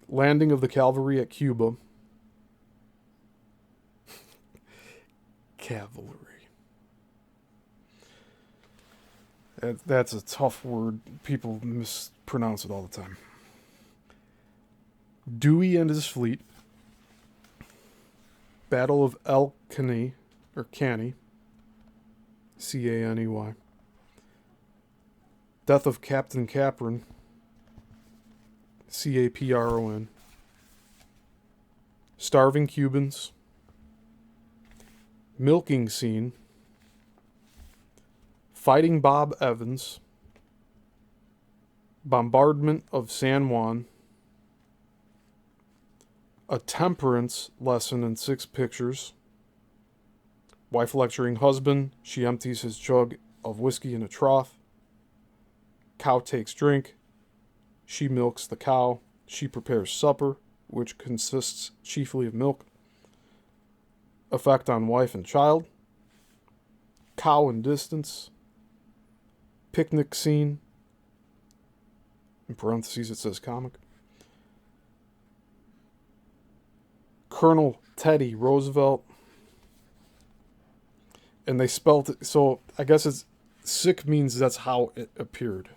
Landing of the Cavalry at Cuba, Cavalry. That's a tough word. People mispronounce it all the time. Dewey and his fleet, Battle of El Caney, or Caney, Caney, Death of Captain Capron, Capron, Starving Cubans, Milking Scene, Fighting Bob Evans, Bombardment of San Juan, A Temperance Lesson in 6 pictures, Wife lecturing husband, she empties his jug of whiskey in a trough, Cow takes drink, she milks the cow, she prepares supper, which consists chiefly of milk, effect on wife and child, cow in distance, picnic scene, in parentheses it says comic, Colonel Teddy Roosevelt, and they spelled it, so I guess it's sick means that's how it appeared.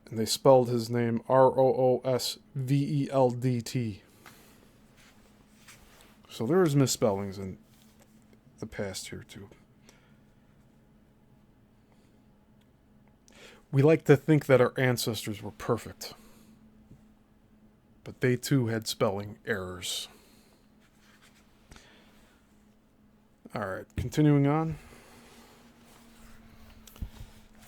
And they spelled his name Roosveldt. So there's misspellings in the past here too. We like to think that our ancestors were perfect, but they too had spelling errors. Alright, continuing on.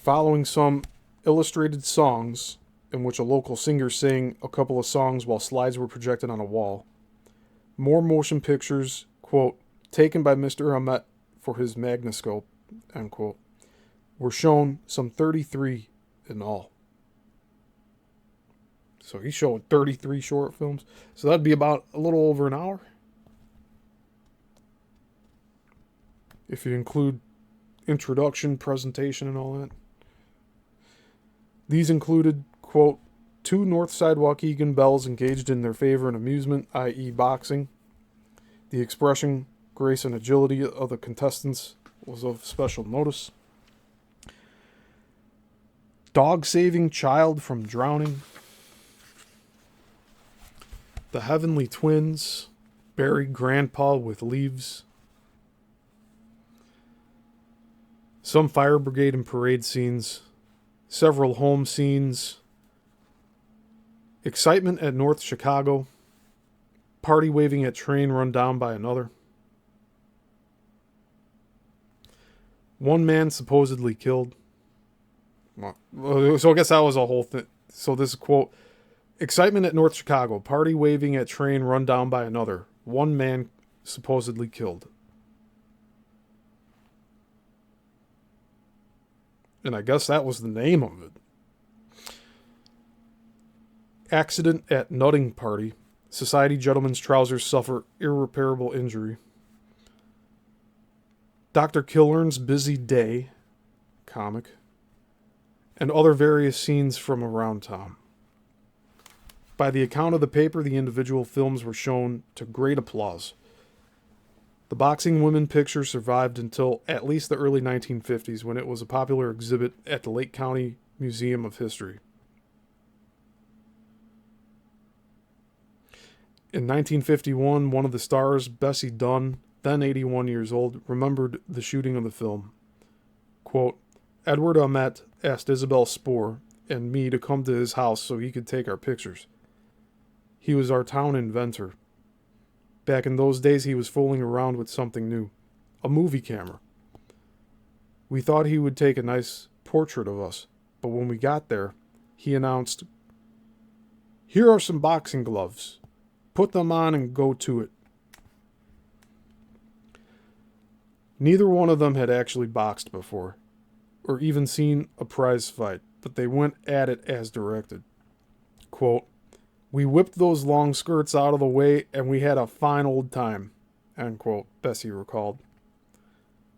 Following some illustrated songs in which a local singer sang a couple of songs while slides were projected on a wall, more motion pictures, quote, taken by Mr. Hamet for his Magnoscope, end quote, were shown, some 33 in all. So he showed 33 short films. So that'd be about a little over an hour. If you include introduction, presentation, and all that. These included, quote, 2 Northside Waukegan belles engaged in their favorite amusement, i.e. boxing. The expression, grace, and agility of the contestants was of special notice. Dog saving child from drowning. The Heavenly Twins buried grandpa with leaves. Some fire brigade and parade scenes. Several home scenes. Excitement at North Chicago. Party waving at train run down by another. One man supposedly killed. So I guess that was a whole thing. So this is quote. Excitement at North Chicago. Party waving at train run down by another. One man supposedly killed. And I guess that was the name of it. Accident at nutting party. Society gentlemen's trousers suffer irreparable injury. Dr. Killern's busy day. Comic. And other various scenes from around town. By the account of the paper, the individual films were shown to great applause. The boxing women picture survived until at least the early 1950s, when it was a popular exhibit at the Lake County Museum of History. In 1951, one of the stars, Bessie Dunn, then 81 years old, remembered the shooting of the film. Quote, Edward Hamet asked Isabel Spoor and me to come to his house so he could take our pictures. He was our town inventor. Back in those days, he was fooling around with something new, a movie camera. We thought he would take a nice portrait of us, but when we got there, he announced, Here are some boxing gloves. Put them on and go to it. Neither one of them had actually boxed before, or even seen a prize fight, but they went at it as directed. Quote, We whipped those long skirts out of the way, and we had a fine old time, end quote, Bessie recalled.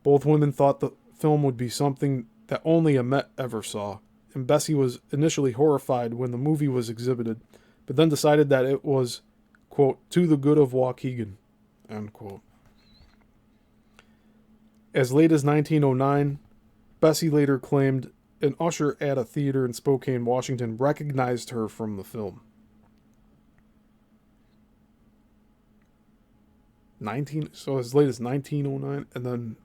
Both women thought the film would be something that only Hamet ever saw, and Bessie was initially horrified when the movie was exhibited, but then decided that it was, quote, to the good of Waukegan, end quote. As late as 1909, Bessie later claimed an usher at a theater in Spokane, Washington, recognized her from the film. So as late as 1909, and then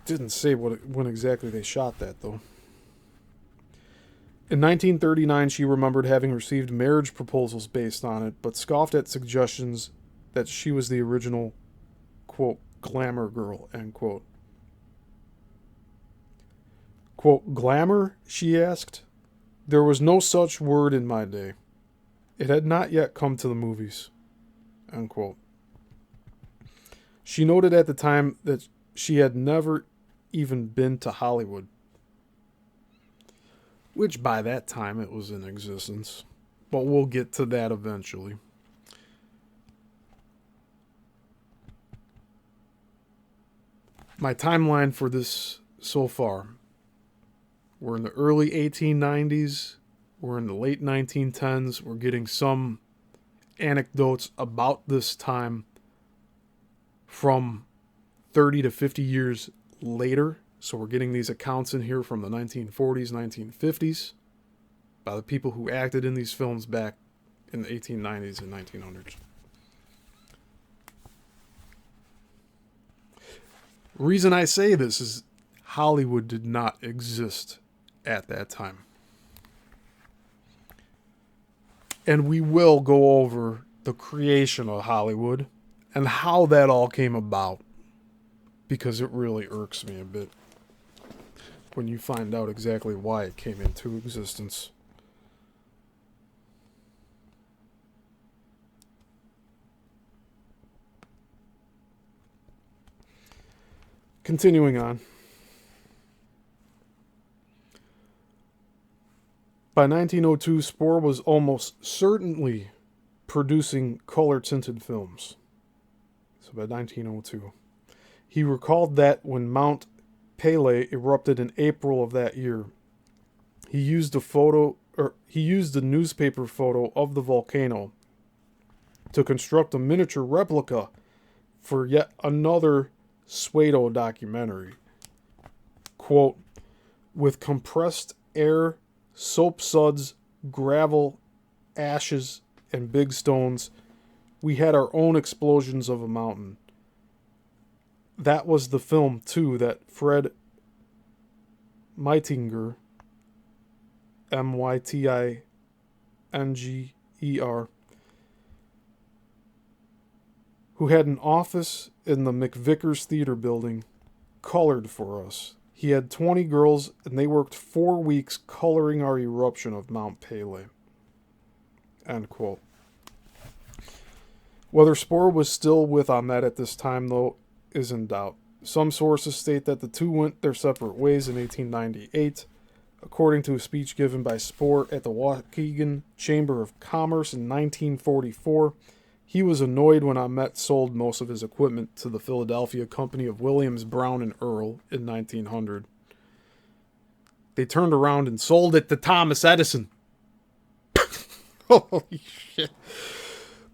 didn't say when exactly they shot that, though. In 1939, she remembered having received marriage proposals based on it, but scoffed at suggestions that she was the original, quote, glamour girl, end quote. Quote, glamour, she asked? There was no such word in my day. It had not yet come to the movies, end quote. She noted at the time that she had never even been to Hollywood. which by that time it was in existence. But we'll get to that eventually. My timeline for this so far. We're in the early 1890s. We're in the late 1910s. We're getting some anecdotes about this time from 30 to 50 years later. So we're getting these accounts in here from the 1940s, 1950s by the people who acted in these films back in the 1890s and 1900s. Reason I say this is Hollywood did not exist at that time. And we will go over the creation of Hollywood and how that all came about, because it really irks me a bit when you find out exactly why it came into existence. Continuing on. By 1902, Spoor was almost certainly producing color-tinted films. So by 1902. He recalled that when Mount Pelée erupted in April of that year, he used a newspaper photo of the volcano to construct a miniature replica for yet another pseudo documentary. Quote, with compressed air, soap suds, gravel, ashes, and big stones, we had our own explosions of a mountain. That was the film, too, that Fred Meitinger, Mytinger, who had an office in the McVickers Theater building, colored for us. He had 20 girls, and they worked 4 weeks coloring our eruption of Mount Pelée. End quote. Whether Spoor was still with Ahmet at this time, though, is in doubt. Some sources state that the two went their separate ways in 1898. According to a speech given by Spoor at the Waukegan Chamber of Commerce in 1944, he was annoyed when Ahmet sold most of his equipment to the Philadelphia company of Williams, Brown, and Earl in 1900. They turned around and sold it to Thomas Edison. Holy shit.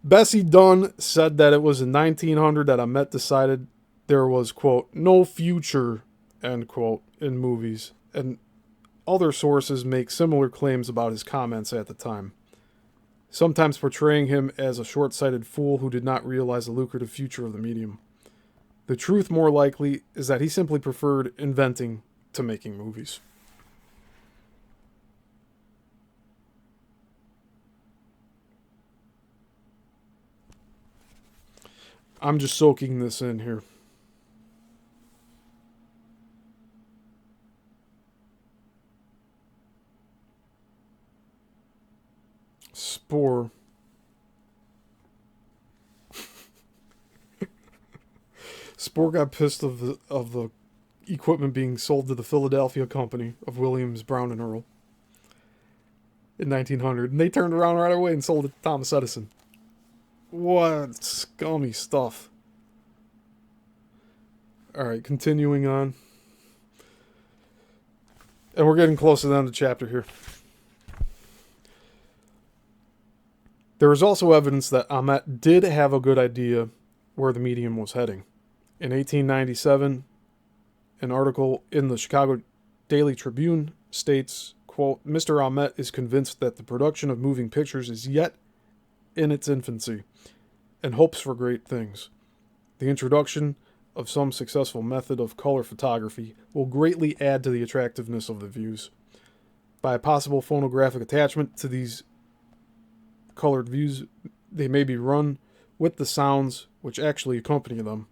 Bessie Dunn said that it was in 1900 that Ahmet decided there was, quote, no future, end quote, in movies. And other sources make similar claims about his comments at the time, sometimes portraying him as a short-sighted fool who did not realize the lucrative future of the medium. The truth, more likely, is that he simply preferred inventing to making movies. I'm just soaking this in here. Spoor. Spoor got pissed of the equipment being sold to the Philadelphia company of Williams, Brown, and Earl in 1900, and they turned around right away and sold it to Thomas Edison. What scummy stuff. Alright, continuing on. And we're getting close to the end of the chapter here. There is also evidence that Ahmet did have a good idea where the medium was heading. In 1897, an article in the Chicago Daily Tribune states, quote, Mr. Ahmet is convinced that the production of moving pictures is yet in its infancy and hopes for great things. The introduction of some successful method of color photography will greatly add to the attractiveness of the views. By a possible phonographic attachment to these colored views, they may be run with the sounds which actually accompany them,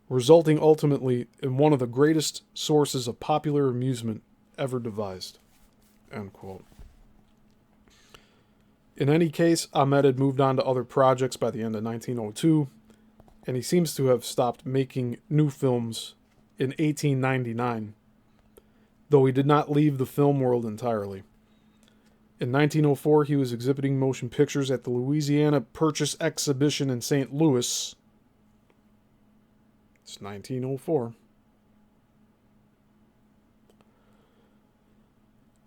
resulting ultimately in one of the greatest sources of popular amusement ever devised. End quote. In any case, Ahmet had moved on to other projects by the end of 1902, and he seems to have stopped making new films in 1899. though he did not leave the film world entirely. In 1904, he was exhibiting motion pictures at the Louisiana Purchase Exhibition in St. Louis. It's 1904.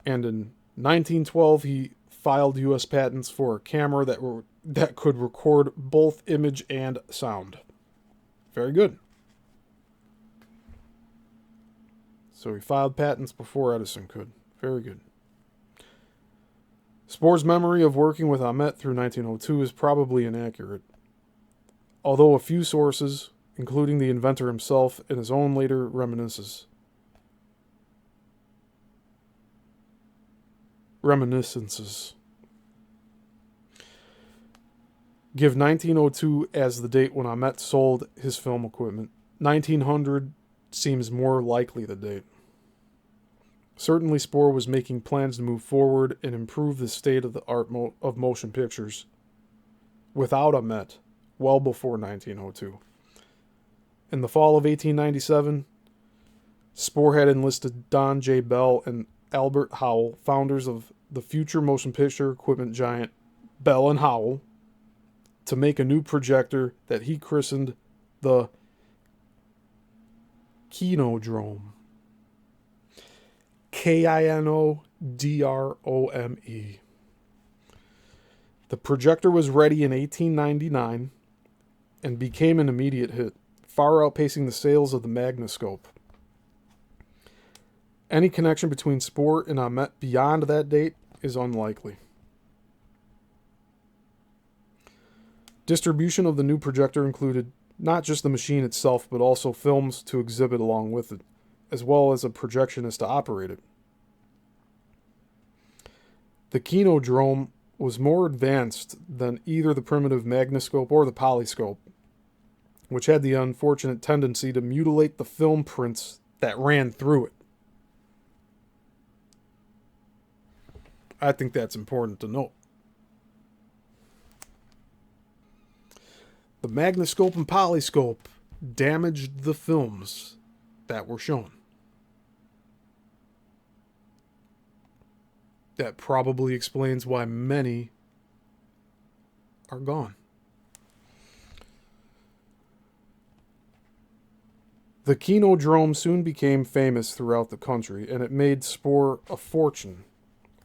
And in 1912, he filed U.S. patents for a camera that could record both image and sound. Very good. So he filed patents before Edison could. Very good. Spoor's memory of working with Ahmet through 1902 is probably inaccurate, although a few sources, including the inventor himself and his own later reminiscences, give 1902 as the date when Ahmet sold his film equipment. 1900 seems more likely the date. Certainly, Spoor was making plans to move forward and improve the state of the art of motion pictures without Ahmet well before 1902. In the fall of 1897, Spoor had enlisted Don J. Bell and Albert Howell, founders of the future motion picture equipment giant Bell and Howell, to make a new projector that he christened the Kinodrome. Kinodrome. The projector was ready in 1899 and became an immediate hit, far outpacing the sales of the Magnoscope. Any connection between Spoor and Ahmet beyond that date is unlikely. Distribution of the new projector included not just the machine itself, but also films to exhibit along with it, as well as a projectionist to operate it. The Kinodrome was more advanced than either the primitive Magnoscope or the Polyscope, which had the unfortunate tendency to mutilate the film prints that ran through it. I think that's important to note. The Magnoscope and Polyscope damaged the films that were shown. That probably explains why many are gone. The Kinodrome soon became famous throughout the country, and it made Spoor a fortune.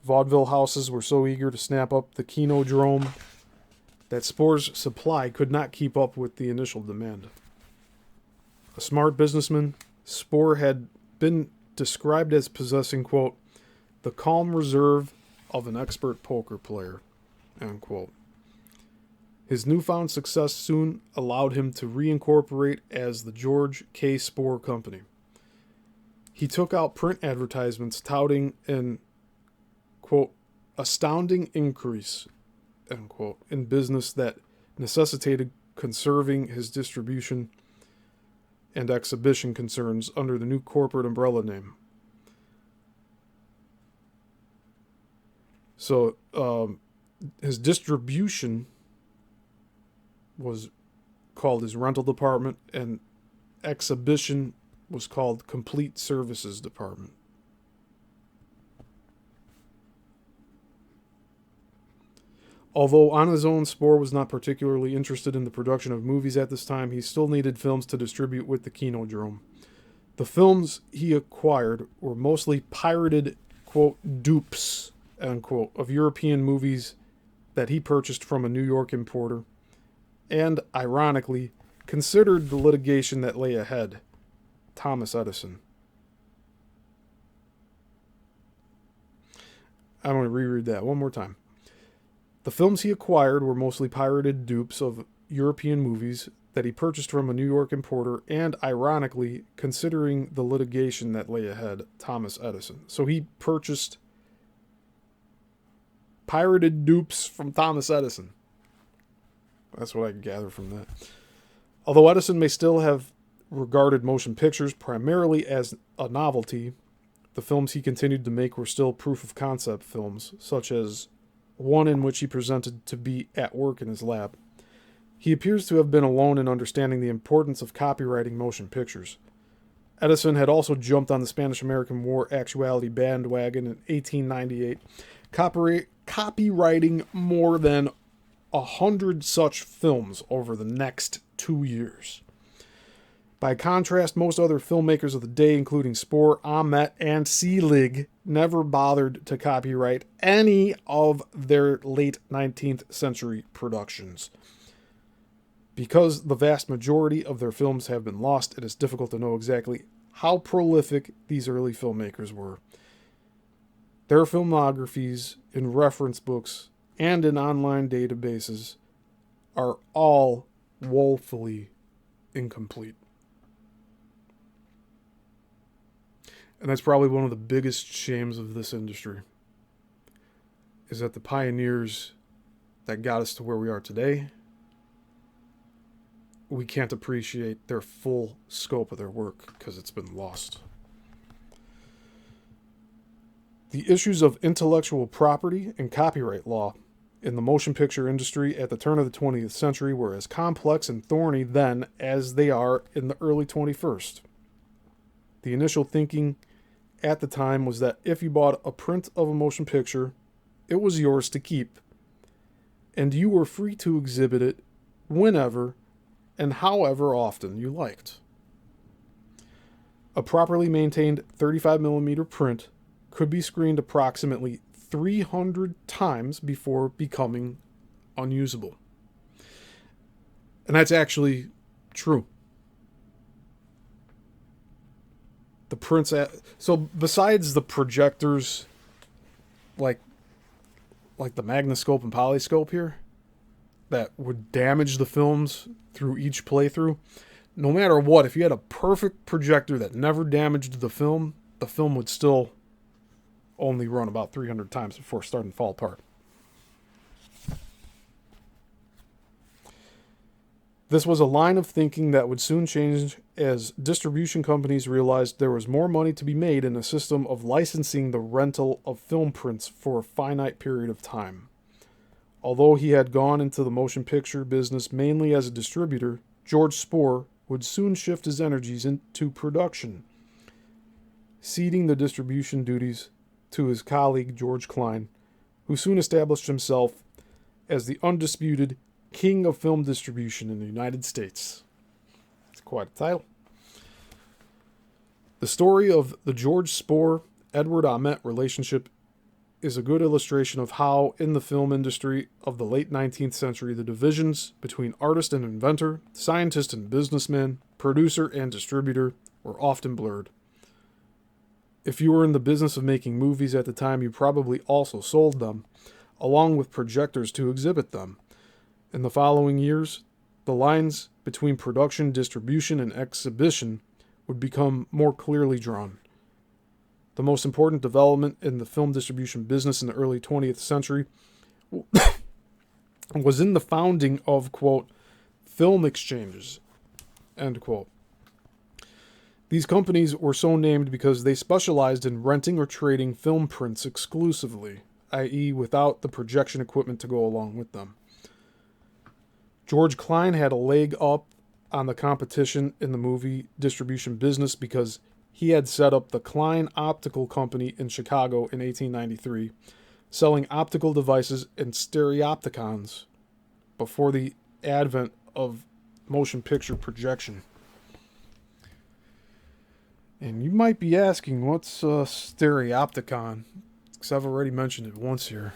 Vaudeville houses were so eager to snap up the Kinodrome that Spoor's supply could not keep up with the initial demand. A smart businessman, Spoor had been described as possessing, quote, the calm reserve of an expert poker player, end quote. His newfound success soon allowed him to reincorporate as the George K. Spoor Company. He took out print advertisements touting an, quote, astounding increase, end quote, in business that necessitated conserving his distribution and exhibition concerns under the new corporate umbrella name. So his distribution was called his rental department, and exhibition was called complete services department. Although on his own, Spoor was not particularly interested in the production of movies at this time, he still needed films to distribute with the Kinodrome. The films he acquired were mostly pirated, quote, dupes, end quote, of European movies that he purchased from a New York importer, and, ironically, considered the litigation that lay ahead, Thomas Edison. I'm going to reread that one more time. The films he acquired were mostly pirated dupes of European movies that he purchased from a New York importer, and, ironically, considering the litigation that lay ahead, Thomas Edison. So he purchased pirated dupes from Thomas Edison. That's what I can gather from that. Although Edison may still have regarded motion pictures primarily as a novelty, the films he continued to make were still proof of concept films, such as one in which he presented to be at work in his lab. He appears to have been alone in understanding the importance of copyrighting motion pictures. Edison had also jumped on the Spanish-American War actuality bandwagon in 1898, copywriting more than 100 such films over the next 2 years. By contrast, most other filmmakers of the day, including Spoor, Ahmet, and Selig, never bothered to copyright any of their late 19th century productions. Because the vast majority of their films have been lost, it is difficult to know exactly how prolific these early filmmakers were. Their filmographies in reference books and in online databases are all woefully incomplete. And that's probably one of the biggest shames of this industry, is that the pioneers that got us to where we are today, we can't appreciate their full scope of their work because it's been lost. The issues of intellectual property and copyright law in the motion picture industry at the turn of the 20th century were as complex and thorny then as they are in the early 21st. The initial thinking at the time was that if you bought a print of a motion picture, it was yours to keep, and you were free to exhibit it whenever and however often you liked. A properly maintained 35mm print could be screened approximately 300 times before becoming unusable. And that's actually true. The prints so besides the projectors like the magnoscope and polyscope here that would damage the films through each playthrough, no matter what, if you had a perfect projector that never damaged the film would still only run about 300 times before starting to fall apart. This was a line of thinking that would soon change as distribution companies realized there was more money to be made in a system of licensing the rental of film prints for a finite period of time. Although he had gone into the motion picture business mainly as a distributor, George Spoor would soon shift his energies into production, ceding the distribution duties to his colleague George Kleine, who soon established himself as the undisputed king of film distribution in the United States. It's quite a title. The story of the George Spoor-Edward Ahmet relationship is a good illustration of how, in the film industry of the late 19th century, the divisions between artist and inventor, scientist and businessman, producer and distributor were often blurred. If you were in the business of making movies at the time, you probably also sold them, along with projectors to exhibit them. In the following years, the lines between production, distribution, and exhibition would become more clearly drawn. The most important development in the film distribution business in the early 20th century was in the founding of, quote, film exchanges, end quote. These companies were so named because they specialized in renting or trading film prints exclusively, i.e., without the projection equipment to go along with them. George Kleine had a leg up on the competition in the movie distribution business because he had set up the Kleine Optical Company in Chicago in 1893, selling optical devices and stereopticons before the advent of motion picture projection. And you might be asking, what's a stereopticon? Because I've already mentioned it once here.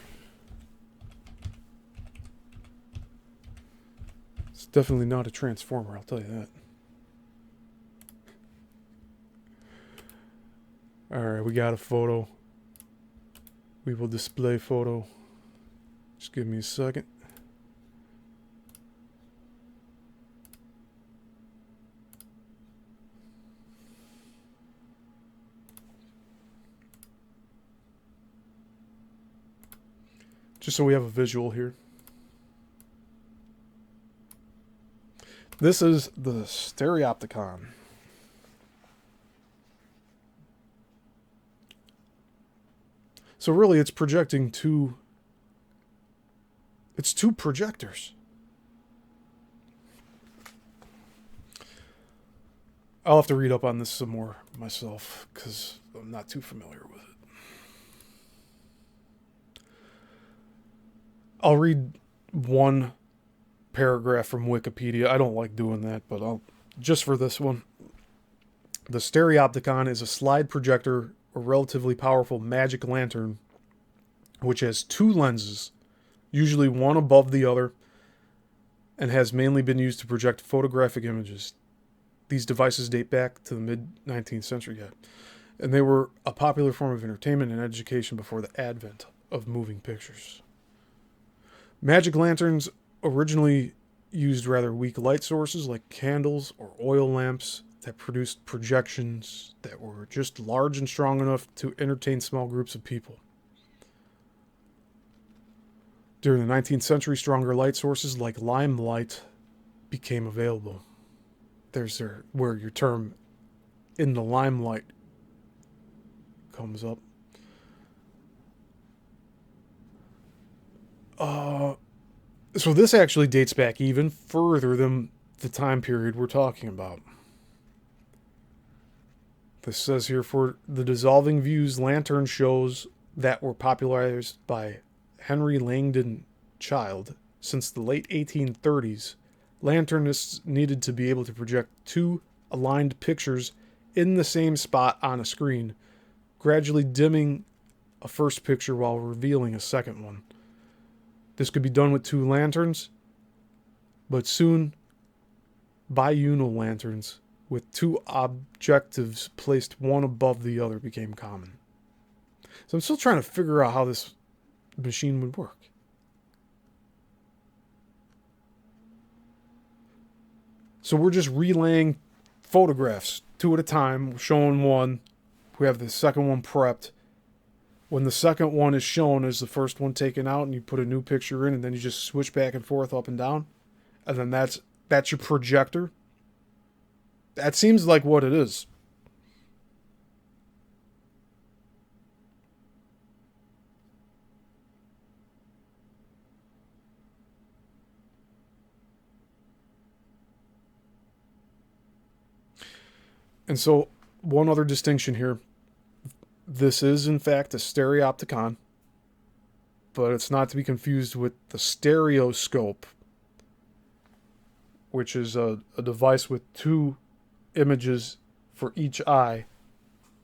It's definitely not a transformer, I'll tell you that. Alright, we got a photo. We will display photo. Just give me a second. Just so we have a visual here. This is the stereopticon. So really it's projecting two projectors. I'll have to read up on this some more myself because I'm not too familiar with it. I'll read one paragraph from Wikipedia. I don't like doing that, but I'll just for this one. The stereopticon is a slide projector, a relatively powerful magic lantern, which has two lenses, usually one above the other, and has mainly been used to project photographic images. These devices date back to the mid-19th century yet, and they were a popular form of entertainment and education before the advent of moving pictures. Magic lanterns originally used rather weak light sources like candles or oil lamps that produced projections that were just large and strong enough to entertain small groups of people. During the 19th century, stronger light sources like limelight became available. There's where your term "in the limelight" comes up. So this actually dates back even further than the time period we're talking about. This says here, for the dissolving views lantern shows that were popularized by Henry Langdon Child since the late 1830s, lanternists needed to be able to project two aligned pictures in the same spot on a screen, gradually dimming a first picture while revealing a second one. This could be done with two lanterns, but soon biunal lanterns with two objectives placed one above the other became common. So I'm still trying to figure out how this machine would work. So we're just relaying photographs, two at a time. We're showing one. We have the second one prepped. When the second one is shown as the first one taken out, and you put a new picture in, and then you just switch back and forth up and down, and then that's your projector. That seems like what it is. And so, one other distinction here. This is, in fact, a stereopticon, but it's not to be confused with the stereoscope, which is a device with two images for each eye,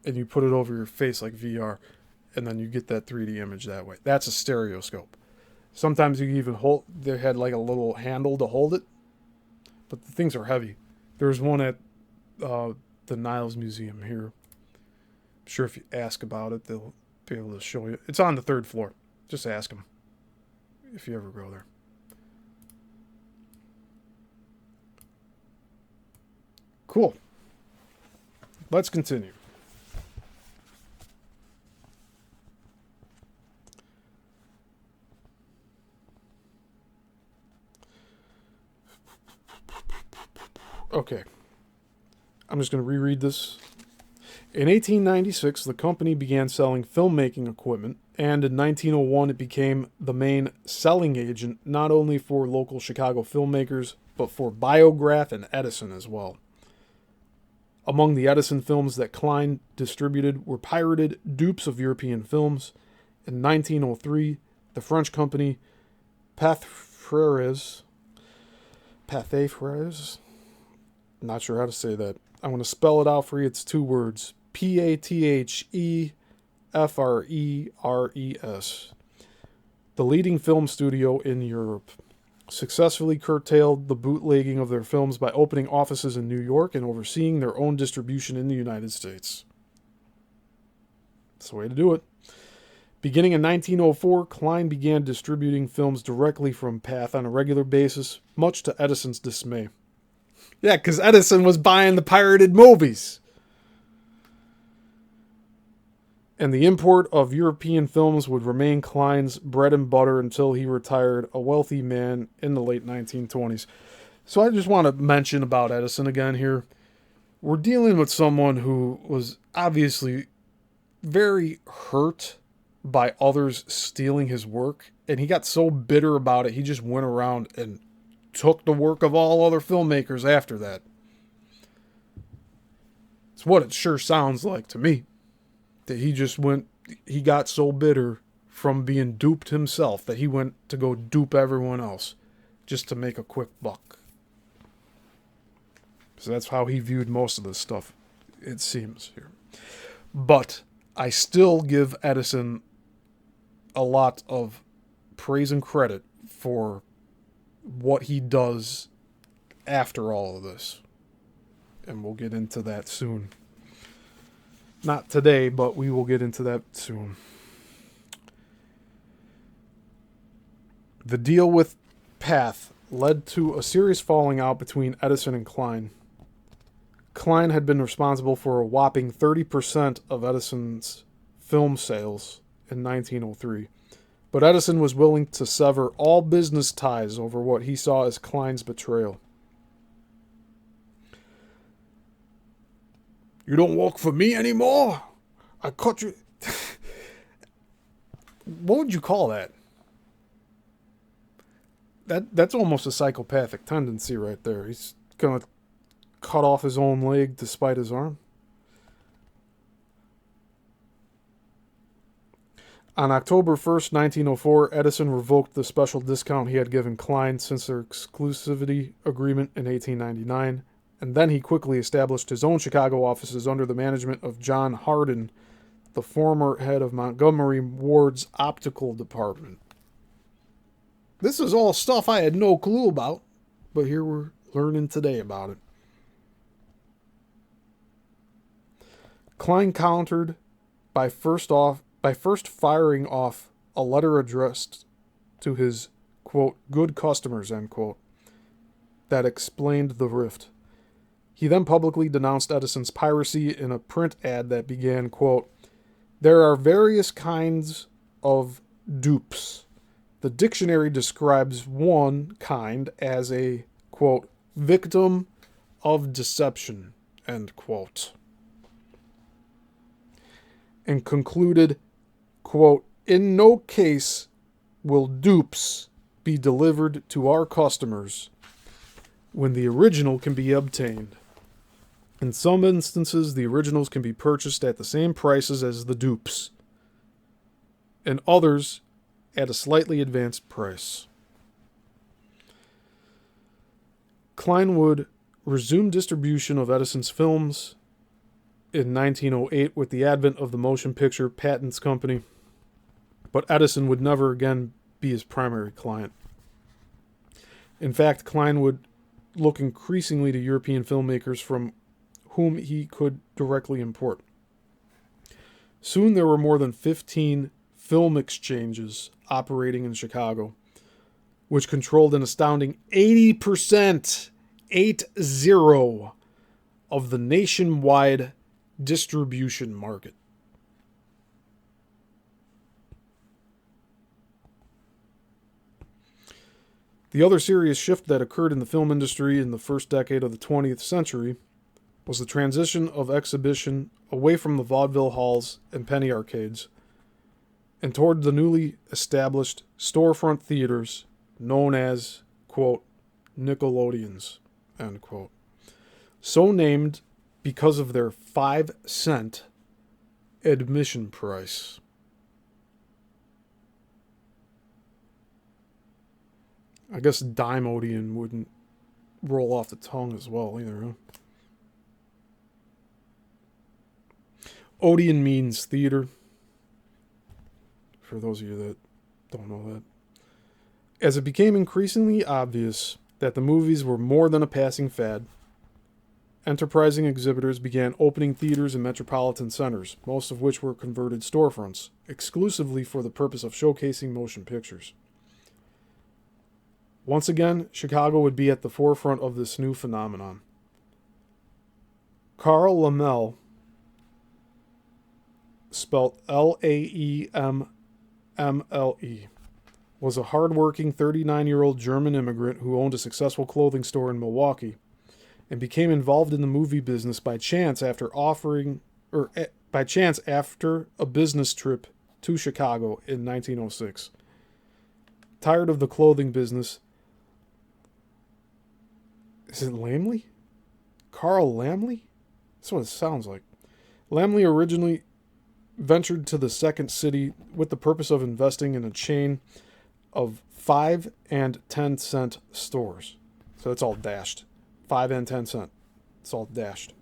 and you put it over your face like VR, and then you get that 3D image that way. That's a stereoscope. Sometimes you even they had like a little handle to hold it, but the things are heavy. There's one at the Niles Museum here. I'm sure if you ask about it, they'll be able to show you. It's on the 3rd floor. Just ask them if you ever go there. Cool. Let's continue. Okay. I'm just going to reread this. In 1896, the company began selling filmmaking equipment, and in 1901 it became the main selling agent not only for local Chicago filmmakers, but for Biograph and Edison as well. Among the Edison films that Kleine distributed were pirated dupes of European films. In 1903, the French company Pathé Frères, not sure how to say that. I'm going to spell it out for you. It's two words. Pathéfrères. The leading film studio in Europe successfully curtailed the bootlegging of their films by opening offices in New York and overseeing their own distribution in the United States. That's the way to do it. Beginning in 1904, Kleine began distributing films directly from Path on a regular basis, much to Edison's dismay. Yeah, because Edison was buying the pirated movies. And the import of European films would remain Kleine's bread and butter until he retired, a wealthy man in the late 1920s. So I just want to mention about Edison again here. We're dealing with someone who was obviously very hurt by others stealing his work, and he got so bitter about it, he just went around and took the work of all other filmmakers after that. It's what it sure sounds like to me. That he got so bitter from being duped himself that he went to go dupe everyone else just to make a quick buck. So that's how he viewed most of this stuff, it seems here. But I still give Edison a lot of praise and credit for what he does after all of this. And we'll get into that soon. Not today, but we will get into that soon. The deal with Path led to a serious falling out between Edison and Kleine. Kleine had been responsible for a whopping 30% of Edison's film sales in 1903, but Edison was willing to sever all business ties over what he saw as Kleine's betrayal. You don't work for me anymore? I cut you. What would you call that? That's almost a psychopathic tendency right there. He's going to cut off his own leg to spite his arm. On October 1st, 1904, Edison revoked the special discount he had given Kleine since their exclusivity agreement in 1899, and then he quickly established his own Chicago offices under the management of John Hardin, the former head of Montgomery Ward's optical department. This is all stuff I had no clue about, but here we're learning today about it. Kleine countered by first firing off a letter addressed to his, quote, good customers, end quote, that explained the rift. He then publicly denounced Edison's piracy in a print ad that began, quote, there are various kinds of dupes. The dictionary describes one kind as a, quote, victim of deception, end quote. And concluded, quote, in no case will dupes be delivered to our customers when the original can be obtained. In some instances, the originals can be purchased at the same prices as the dupes. In others, at a slightly advanced price. Kleine would resume distribution of Edison's films in 1908 with the advent of the Motion Picture Patents Company, but Edison would never again be his primary client. In fact, Kleine would look increasingly to European filmmakers from whom he could directly import. Soon there were more than 15 film exchanges operating in Chicago, which controlled an astounding 80%, 80, of the nationwide distribution market. The other serious shift that occurred in the film industry in the first decade of the 20th century was the transition of exhibition away from the vaudeville halls and penny arcades and toward the newly established storefront theaters known as, quote, Nickelodeons, end quote. So named because of their 5-cent admission price. I guess Dime-Odeon wouldn't roll off the tongue as well either, huh? Odeon means theater. For those of you that don't know that. As it became increasingly obvious that the movies were more than a passing fad, enterprising exhibitors began opening theaters in metropolitan centers, most of which were converted storefronts, exclusively for the purpose of showcasing motion pictures. Once again, Chicago would be at the forefront of this new phenomenon. Carl Laemmle, spelt Laemmle, was a hard-working 39-year-old German immigrant who owned a successful clothing store in Milwaukee and became involved in the movie business by chance after a business trip to Chicago in 1906. Tired of the clothing business, is it Laemmle? Carl Laemmle? That's what it sounds like. Lamley originally ventured to the second city with the purpose of investing in a chain of 5 and 10 cent stores. So that's all dashed. 5 and 10 cent. It's all dashed.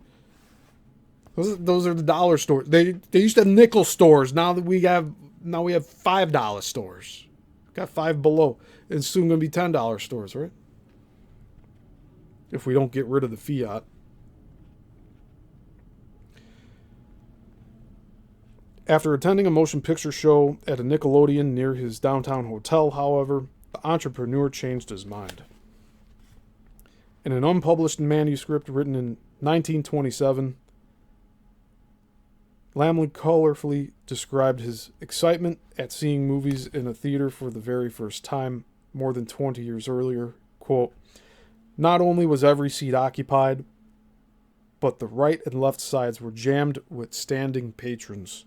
Those are the dollar stores. They used to have nickel stores. Now we have $5 stores. Got 5 below. It's soon going to be $10 stores, right? If we don't get rid of the fiat. After attending a motion picture show at a Nickelodeon near his downtown hotel, however, the entrepreneur changed his mind. In an unpublished manuscript written in 1927, Lamley colorfully described his excitement at seeing movies in a theater for the very first time more than 20 years earlier. Quote, "Not only was every seat occupied, but the right and left sides were jammed with standing patrons.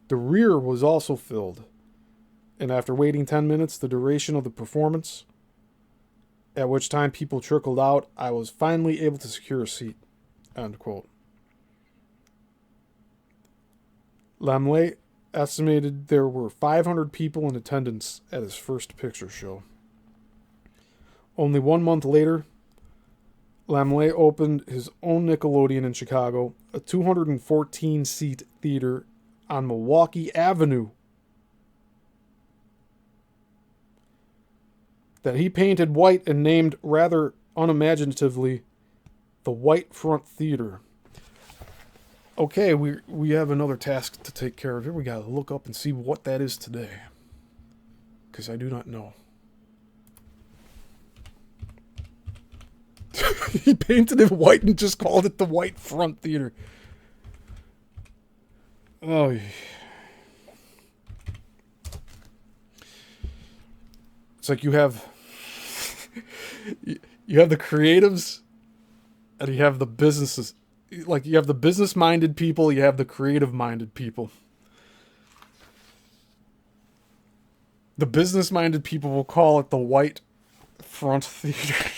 The rear was also filled, and after waiting 10 minutes, the duration of the performance, at which time people trickled out, I was finally able to secure a seat." End quote. Lamley estimated there were 500 people in attendance at his first picture show. Only 1 month later, Lamley opened his own Nickelodeon in Chicago, a 214-seat theater on Milwaukee Avenue that he painted white and named rather unimaginatively the White Front Theater. Okay, we have another task to take care of here. We gotta look up and see what that is today, because I do not know. He painted it white and just called it the White Front Theater. Oh, it's like you have the creatives and you have the businesses. Like you have the business-minded people, you have the creative-minded people. The business-minded people will call it the White Front Theater.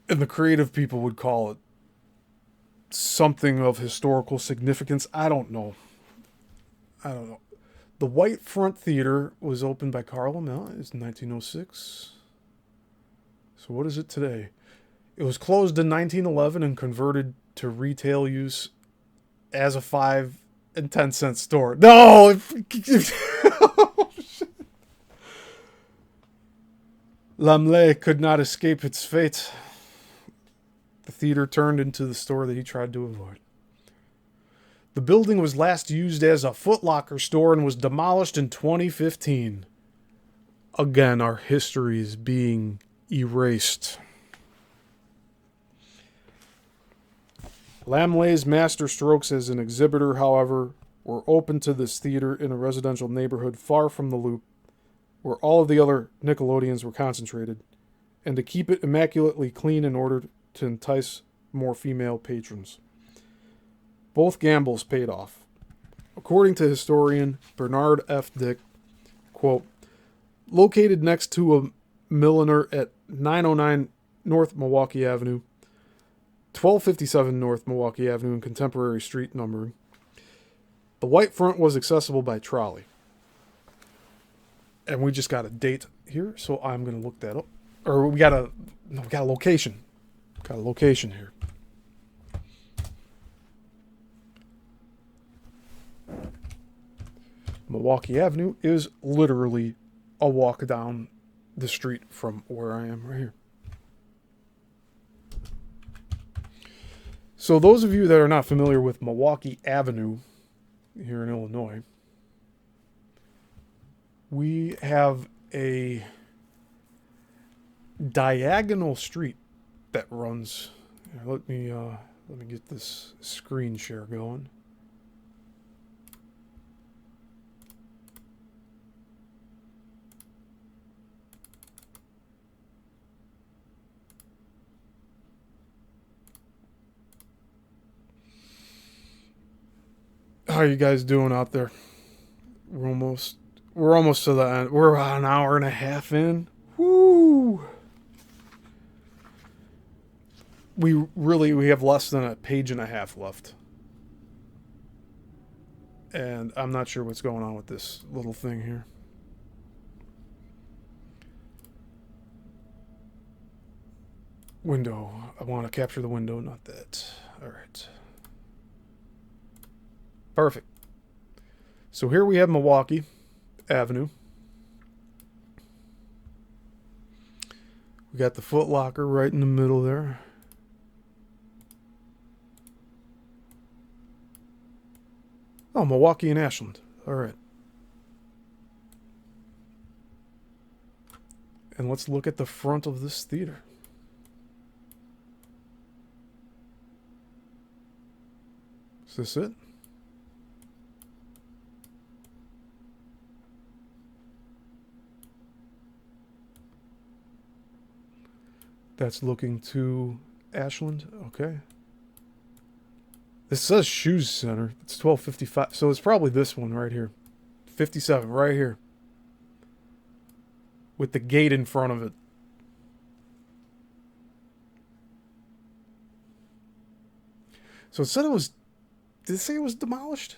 And the creative people would call it something of historical significance. I don't know. The White Front Theater was opened by Carl Lammle. It's 1906. So what is it today? It was closed in 1911 and converted to retail use as a 5 and 10 cent store. No! Oh, shit. Lamley could not escape its fate. The theater turned into the store that he tried to avoid. The building was last used as a Foot Locker store and was demolished in 2015. Again, our history is being erased. Lamley's master strokes as an exhibitor, however, were open to this theater in a residential neighborhood far from the Loop, where all of the other Nickelodeons were concentrated, and to keep it immaculately clean in order to entice more female patrons. Both gambles paid off. According to historian Bernard F. Dick, quote, "Located next to a milliner at 909 North Milwaukee Avenue, 1257 North Milwaukee Avenue in contemporary street numbering, the White Front was accessible by trolley." And we just got a date here, so I'm going to look that up. Or we got a location. Got a location here. Milwaukee Avenue is literally a walk down the street from where I am right here. So those of you that are not familiar with Milwaukee Avenue here in Illinois, we have a diagonal street that runs. Here, let me get this screen share going. How are you guys doing out there? We're almost to the end. We're about an hour and a half in. Woo! we have less than a page and a half left. And I'm not sure what's going on with this little thing here. Window. I want to capture the window, not that. All right. Perfect. So here we have Milwaukee Avenue. We got the Foot Locker right in the middle there. Oh, Milwaukee and Ashland. All right. And let's look at the front of this theater. Is this it? That's looking to Ashland. Okay. This says Shoes Center. It's 1255. So it's probably this one right here. 57 right here. With the gate in front of it. So it said it was... Did it say it was demolished?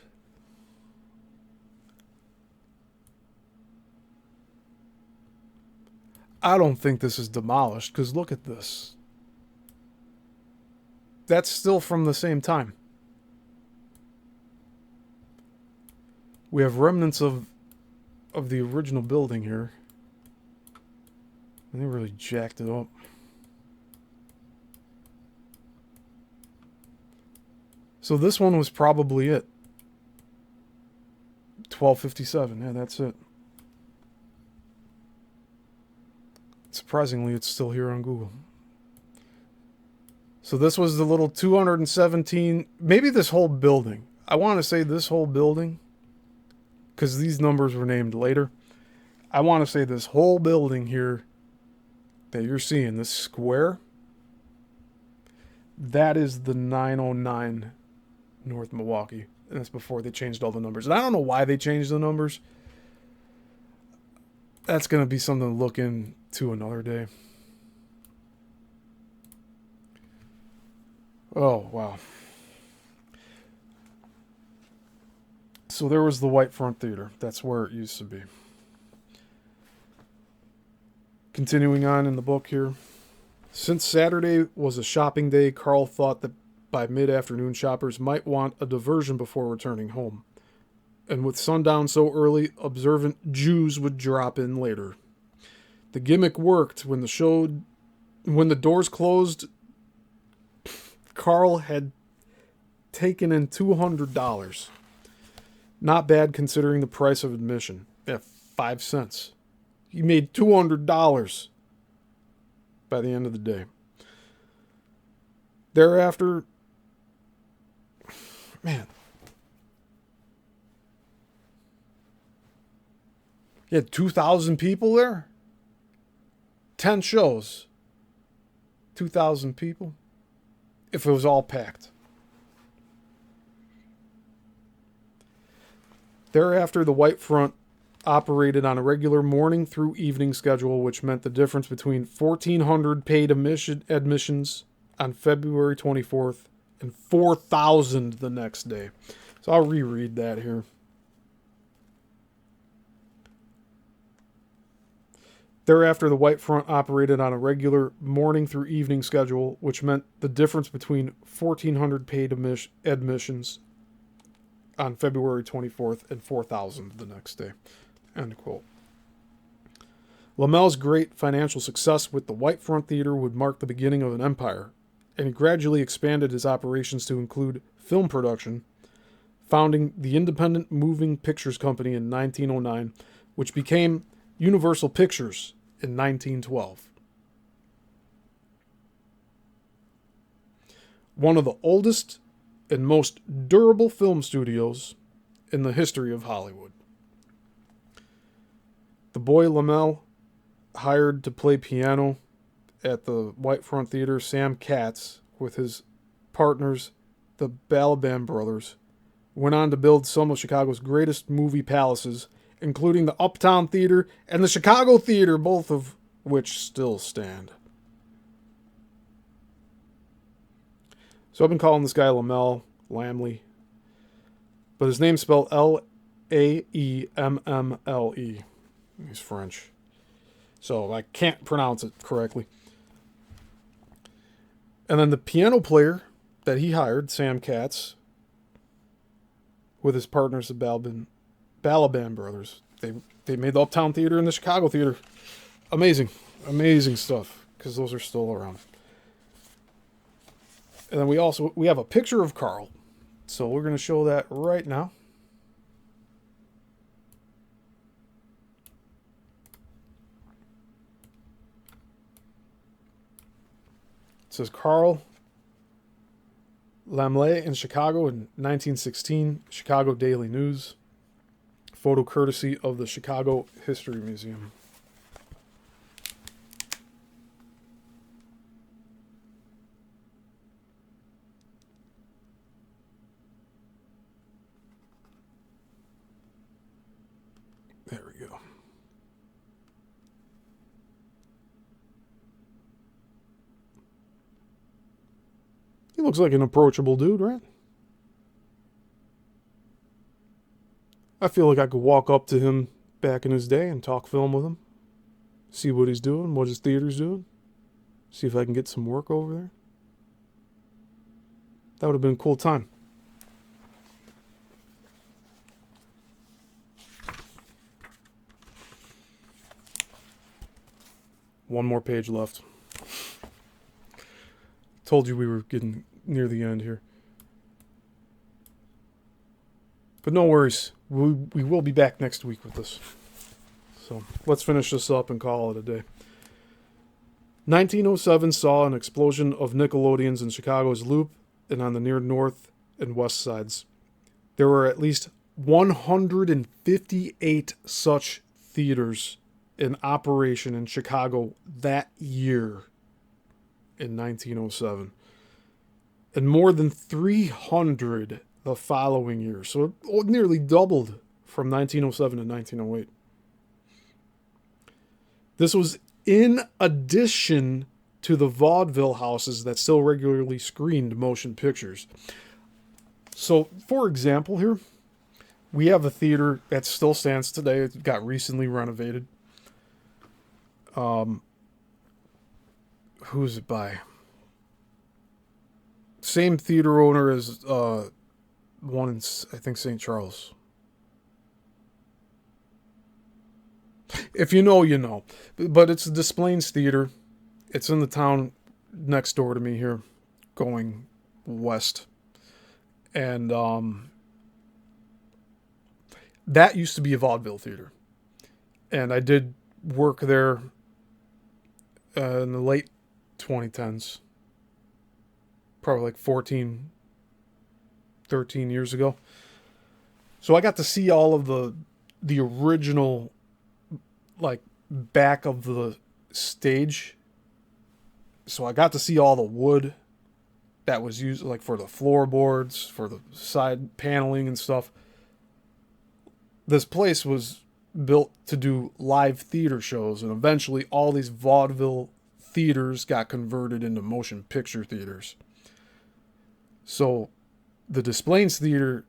I don't think this is demolished, because look at this. That's still from the same time. We have remnants of the original building here. And they really jacked it up. So this one was probably it. 1257. Yeah, that's it. Surprisingly, it's still here on Google. So this was the little 217... Maybe this whole building. I want to say this whole building, because these numbers were named later. I want to say this whole building here that you're seeing, this square, that is the 909 North Milwaukee. And that's before they changed all the numbers. And I don't know why they changed the numbers. That's going to be something to look into another day. Oh, wow. So there was the White Front Theater. That's where it used to be. Continuing on in the book here. Since Saturday was a shopping day, Carl thought that by mid-afternoon shoppers might want a diversion before returning home. And with sundown so early, observant Jews would drop in later. The gimmick worked. When the doors closed, Carl had taken in $200. Not bad considering the price of admission. Yeah, 5 cents. He made $200 by the end of the day. Thereafter, man, you had 2,000 people there? 10 shows. 2,000 people? If it was all packed. Thereafter, the White Front operated on a regular morning through evening schedule, which meant the difference between 1,400 paid admissions on February 24th and 4,000 the next day. So I'll reread that here. Thereafter, the White Front operated on a regular morning through evening schedule, which meant the difference between 1,400 paid admissions on February 24th and 4,000 the next day. End quote. Lammel's great financial success with the White Front Theater would mark the beginning of an empire, and he gradually expanded his operations to include film production, founding the Independent Moving Pictures Company in 1909, which became Universal Pictures in 1912. One of the oldest and most durable film studios in the history of Hollywood. The boy Lammel hired to play piano at the White Front Theater, Sam Katz, with his partners, the Balaban brothers, went on to build some of Chicago's greatest movie palaces, including the Uptown Theater and the Chicago Theater, both of which still stand. So I've been calling this guy Lamley, but his name's spelled Laemmle. He's French, so I can't pronounce it correctly. And then the piano player that he hired, Sam Katz, with his partners, the Balaban brothers. They made the Uptown Theater and the Chicago Theater. Amazing stuff, because those are still around. And then we have a picture of Carl, so we're going to show that right now. It says Carl Lamley in Chicago in 1916, Chicago Daily News. Photo courtesy of the Chicago History Museum. There we go. He looks like an approachable dude, right? I feel like I could walk up to him back in his day and talk film with him. See what he's doing, what his theater's doing. See if I can get some work over there. That would have been a cool time. One more page left. Told you we were getting near the end here. But no worries. We will be back next week with this. So let's finish this up and call it a day. 1907 saw an explosion of Nickelodeons in Chicago's Loop and on the near north and west sides. There were at least 158 such theaters in operation in Chicago that year in 1907. And more than 300 the following year. So it nearly doubled from 1907 to 1908. This was in addition to the vaudeville houses that still regularly screened motion pictures. So, for example, here, we have a theater that still stands today. It got recently renovated. Who's it by? Same theater owner as one in, I think, St. Charles. If you know, you know. But it's the Desplaines Theater. It's in the town next door to me here, going west. And that used to be a vaudeville theater. And I did work there in the late 2010s. Probably like 13 years ago. So I got to see all of the original, like, back of the stage. So I got to see all the wood that was used, like, for the floorboards, for the side paneling and stuff. This place was built to do live theater shows, and eventually all these vaudeville theaters got converted into motion picture theaters. So the Desplaines Theater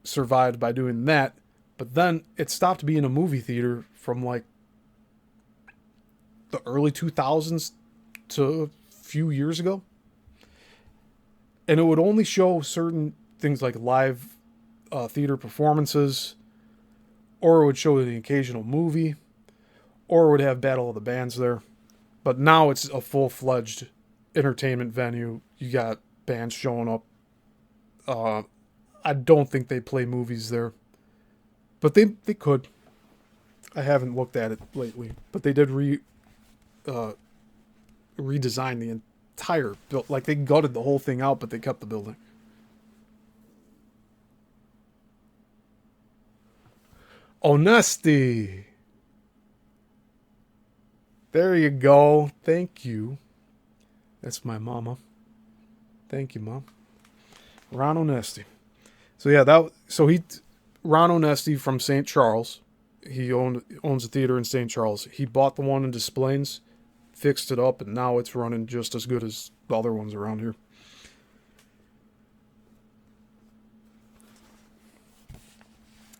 survived by doing that, but then it stopped being a movie theater from like the early 2000s to a few years ago. And it would only show certain things like live theater performances, or it would show the occasional movie, or it would have Battle of the Bands there. But now it's a full-fledged entertainment venue. You got bands showing up. I don't think they play movies there, but they could. I haven't looked at it lately, but they did redesign the entire build. Like, they gutted the whole thing out, but they kept the building. Honesty. There you go. Thank you. That's my mama. Thank you, Mom. Ron Onesti. So yeah, Ron Onesti from St. Charles. He owns a theater in St. Charles. He bought the one in Desplaines, fixed it up, and now it's running just as good as the other ones around here.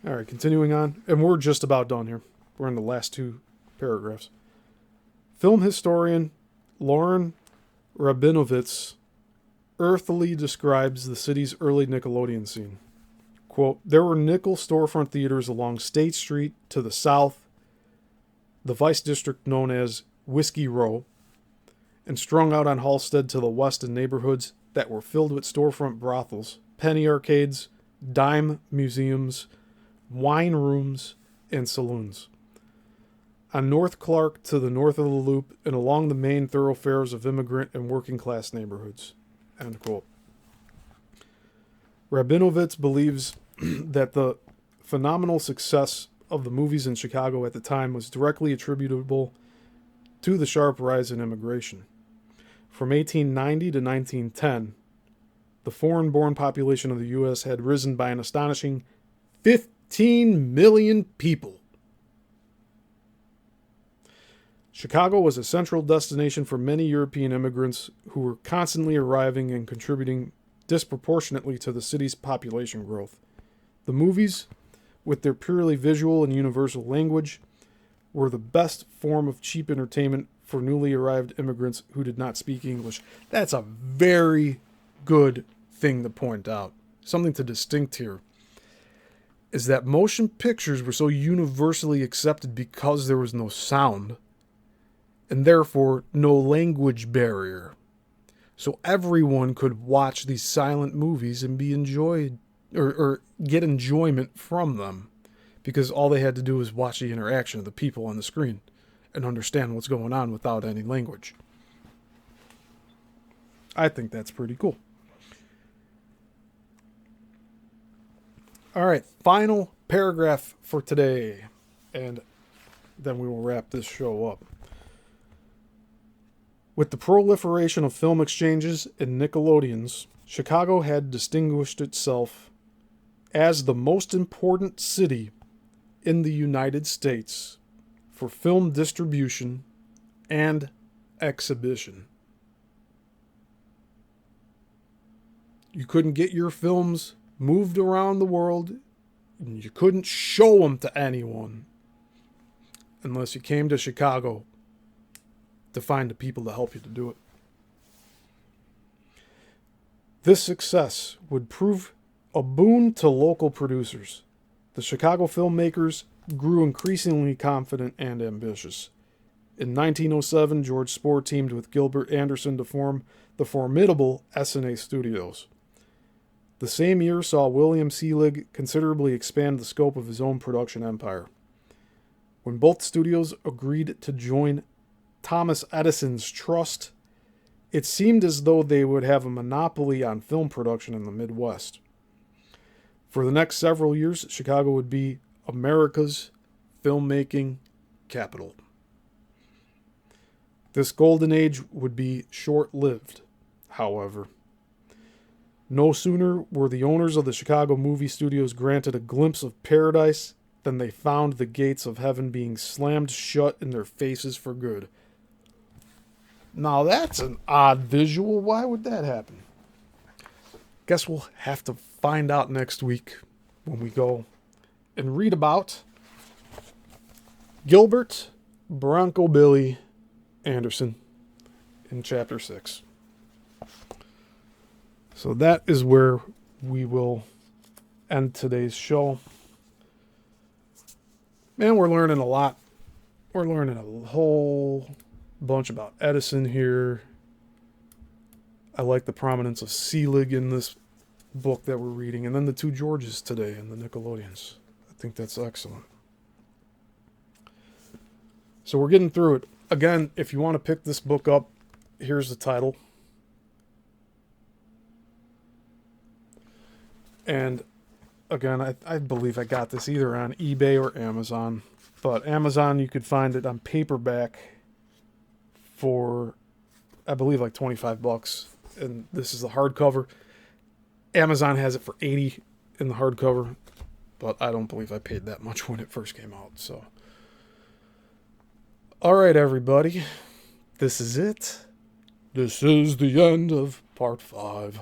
All right, continuing on. And we're just about done here. We're in the last two paragraphs. Film historian Lauren Rabinovitz earthily describes the city's early Nickelodeon scene. Quote, there were nickel storefront theaters along State Street to the south, the Vice District known as Whiskey Row, and strung out on Halsted to the west in neighborhoods that were filled with storefront brothels, penny arcades, dime museums, wine rooms, and saloons. On North Clark to the north of the Loop and along the main thoroughfares of immigrant and working class neighborhoods. End quote. Rabinovitz believes that the phenomenal success of the movies in Chicago at the time was directly attributable to the sharp rise in immigration. From 1890 to 1910, the foreign-born population of the U.S. had risen by an astonishing 15 million people. Chicago was a central destination for many European immigrants who were constantly arriving and contributing disproportionately to the city's population growth. The movies, with their purely visual and universal language, were the best form of cheap entertainment for newly arrived immigrants who did not speak English. That's a very good thing to point out. Something to distinct here is that motion pictures were so universally accepted because there was no sound and therefore no language barrier. So everyone could watch these silent movies and be enjoyed or get enjoyment from them because all they had to do was watch the interaction of the people on the screen and understand what's going on without any language. I think that's pretty cool. All right, final paragraph for today, and then we will wrap this show up. With the proliferation of film exchanges and Nickelodeons, Chicago had distinguished itself as the most important city in the United States for film distribution and exhibition. You couldn't get your films moved around the world, and you couldn't show them to anyone unless you came to Chicago to find the people to help you to do it. This success would prove a boon to local producers. The Chicago filmmakers grew increasingly confident and ambitious. In 1907, George Spoor teamed with Gilbert Anderson to form the formidable S&A Studios. The same year saw William Selig considerably expand the scope of his own production empire. When both studios agreed to join Thomas Edison's trust, it seemed as though they would have a monopoly on film production in the Midwest. For the next several years, Chicago would be America's filmmaking capital. This golden age would be short-lived, however. No sooner were the owners of the Chicago movie studios granted a glimpse of paradise than they found the gates of heaven being slammed shut in their faces for good. Now that's an odd visual. Why would that happen? Guess we'll have to find out next week when we go and read about Gilbert Bronco Billy Anderson in Chapter 6. So that is where we will end today's show. Man, we're learning a lot. We're learning a whole bunch about Edison here. I like the prominence of Selig in this book that we're reading. And then the two Georges today and the Nickelodeons. I think that's excellent. So we're getting through it. Again, if you want to pick this book up, here's the title. And again, I believe I got this either on eBay or Amazon. But Amazon, you could find it on paperback for, I believe, like $25. And this is the hardcover. Amazon has it for $80 in the hardcover. But I don't believe I paid that much when it first came out. So, all right, everybody. This is it. This is the end of part 5.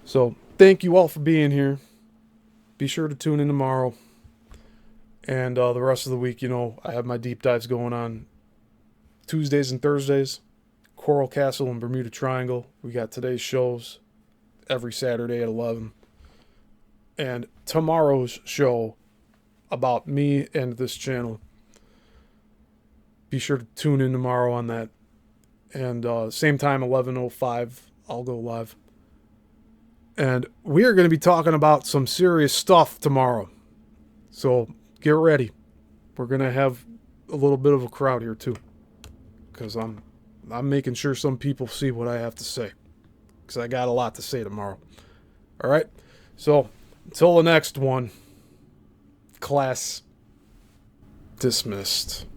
So, thank you all for being here. be sure to tune in tomorrow. And the rest of the week, I have my deep dives going on Tuesdays and Thursdays. Coral Castle and Bermuda Triangle. We got today's shows every Saturday at 11. And tomorrow's show about me and this channel. Be sure to tune in tomorrow on that. And same time, 11:05, I'll go live. And we are going to be talking about some serious stuff tomorrow. So get ready. We're going to have a little bit of a crowd here too. Because I'm making sure some people see what I have to say. Because I got a lot to say tomorrow. All right? So until the next one, class dismissed.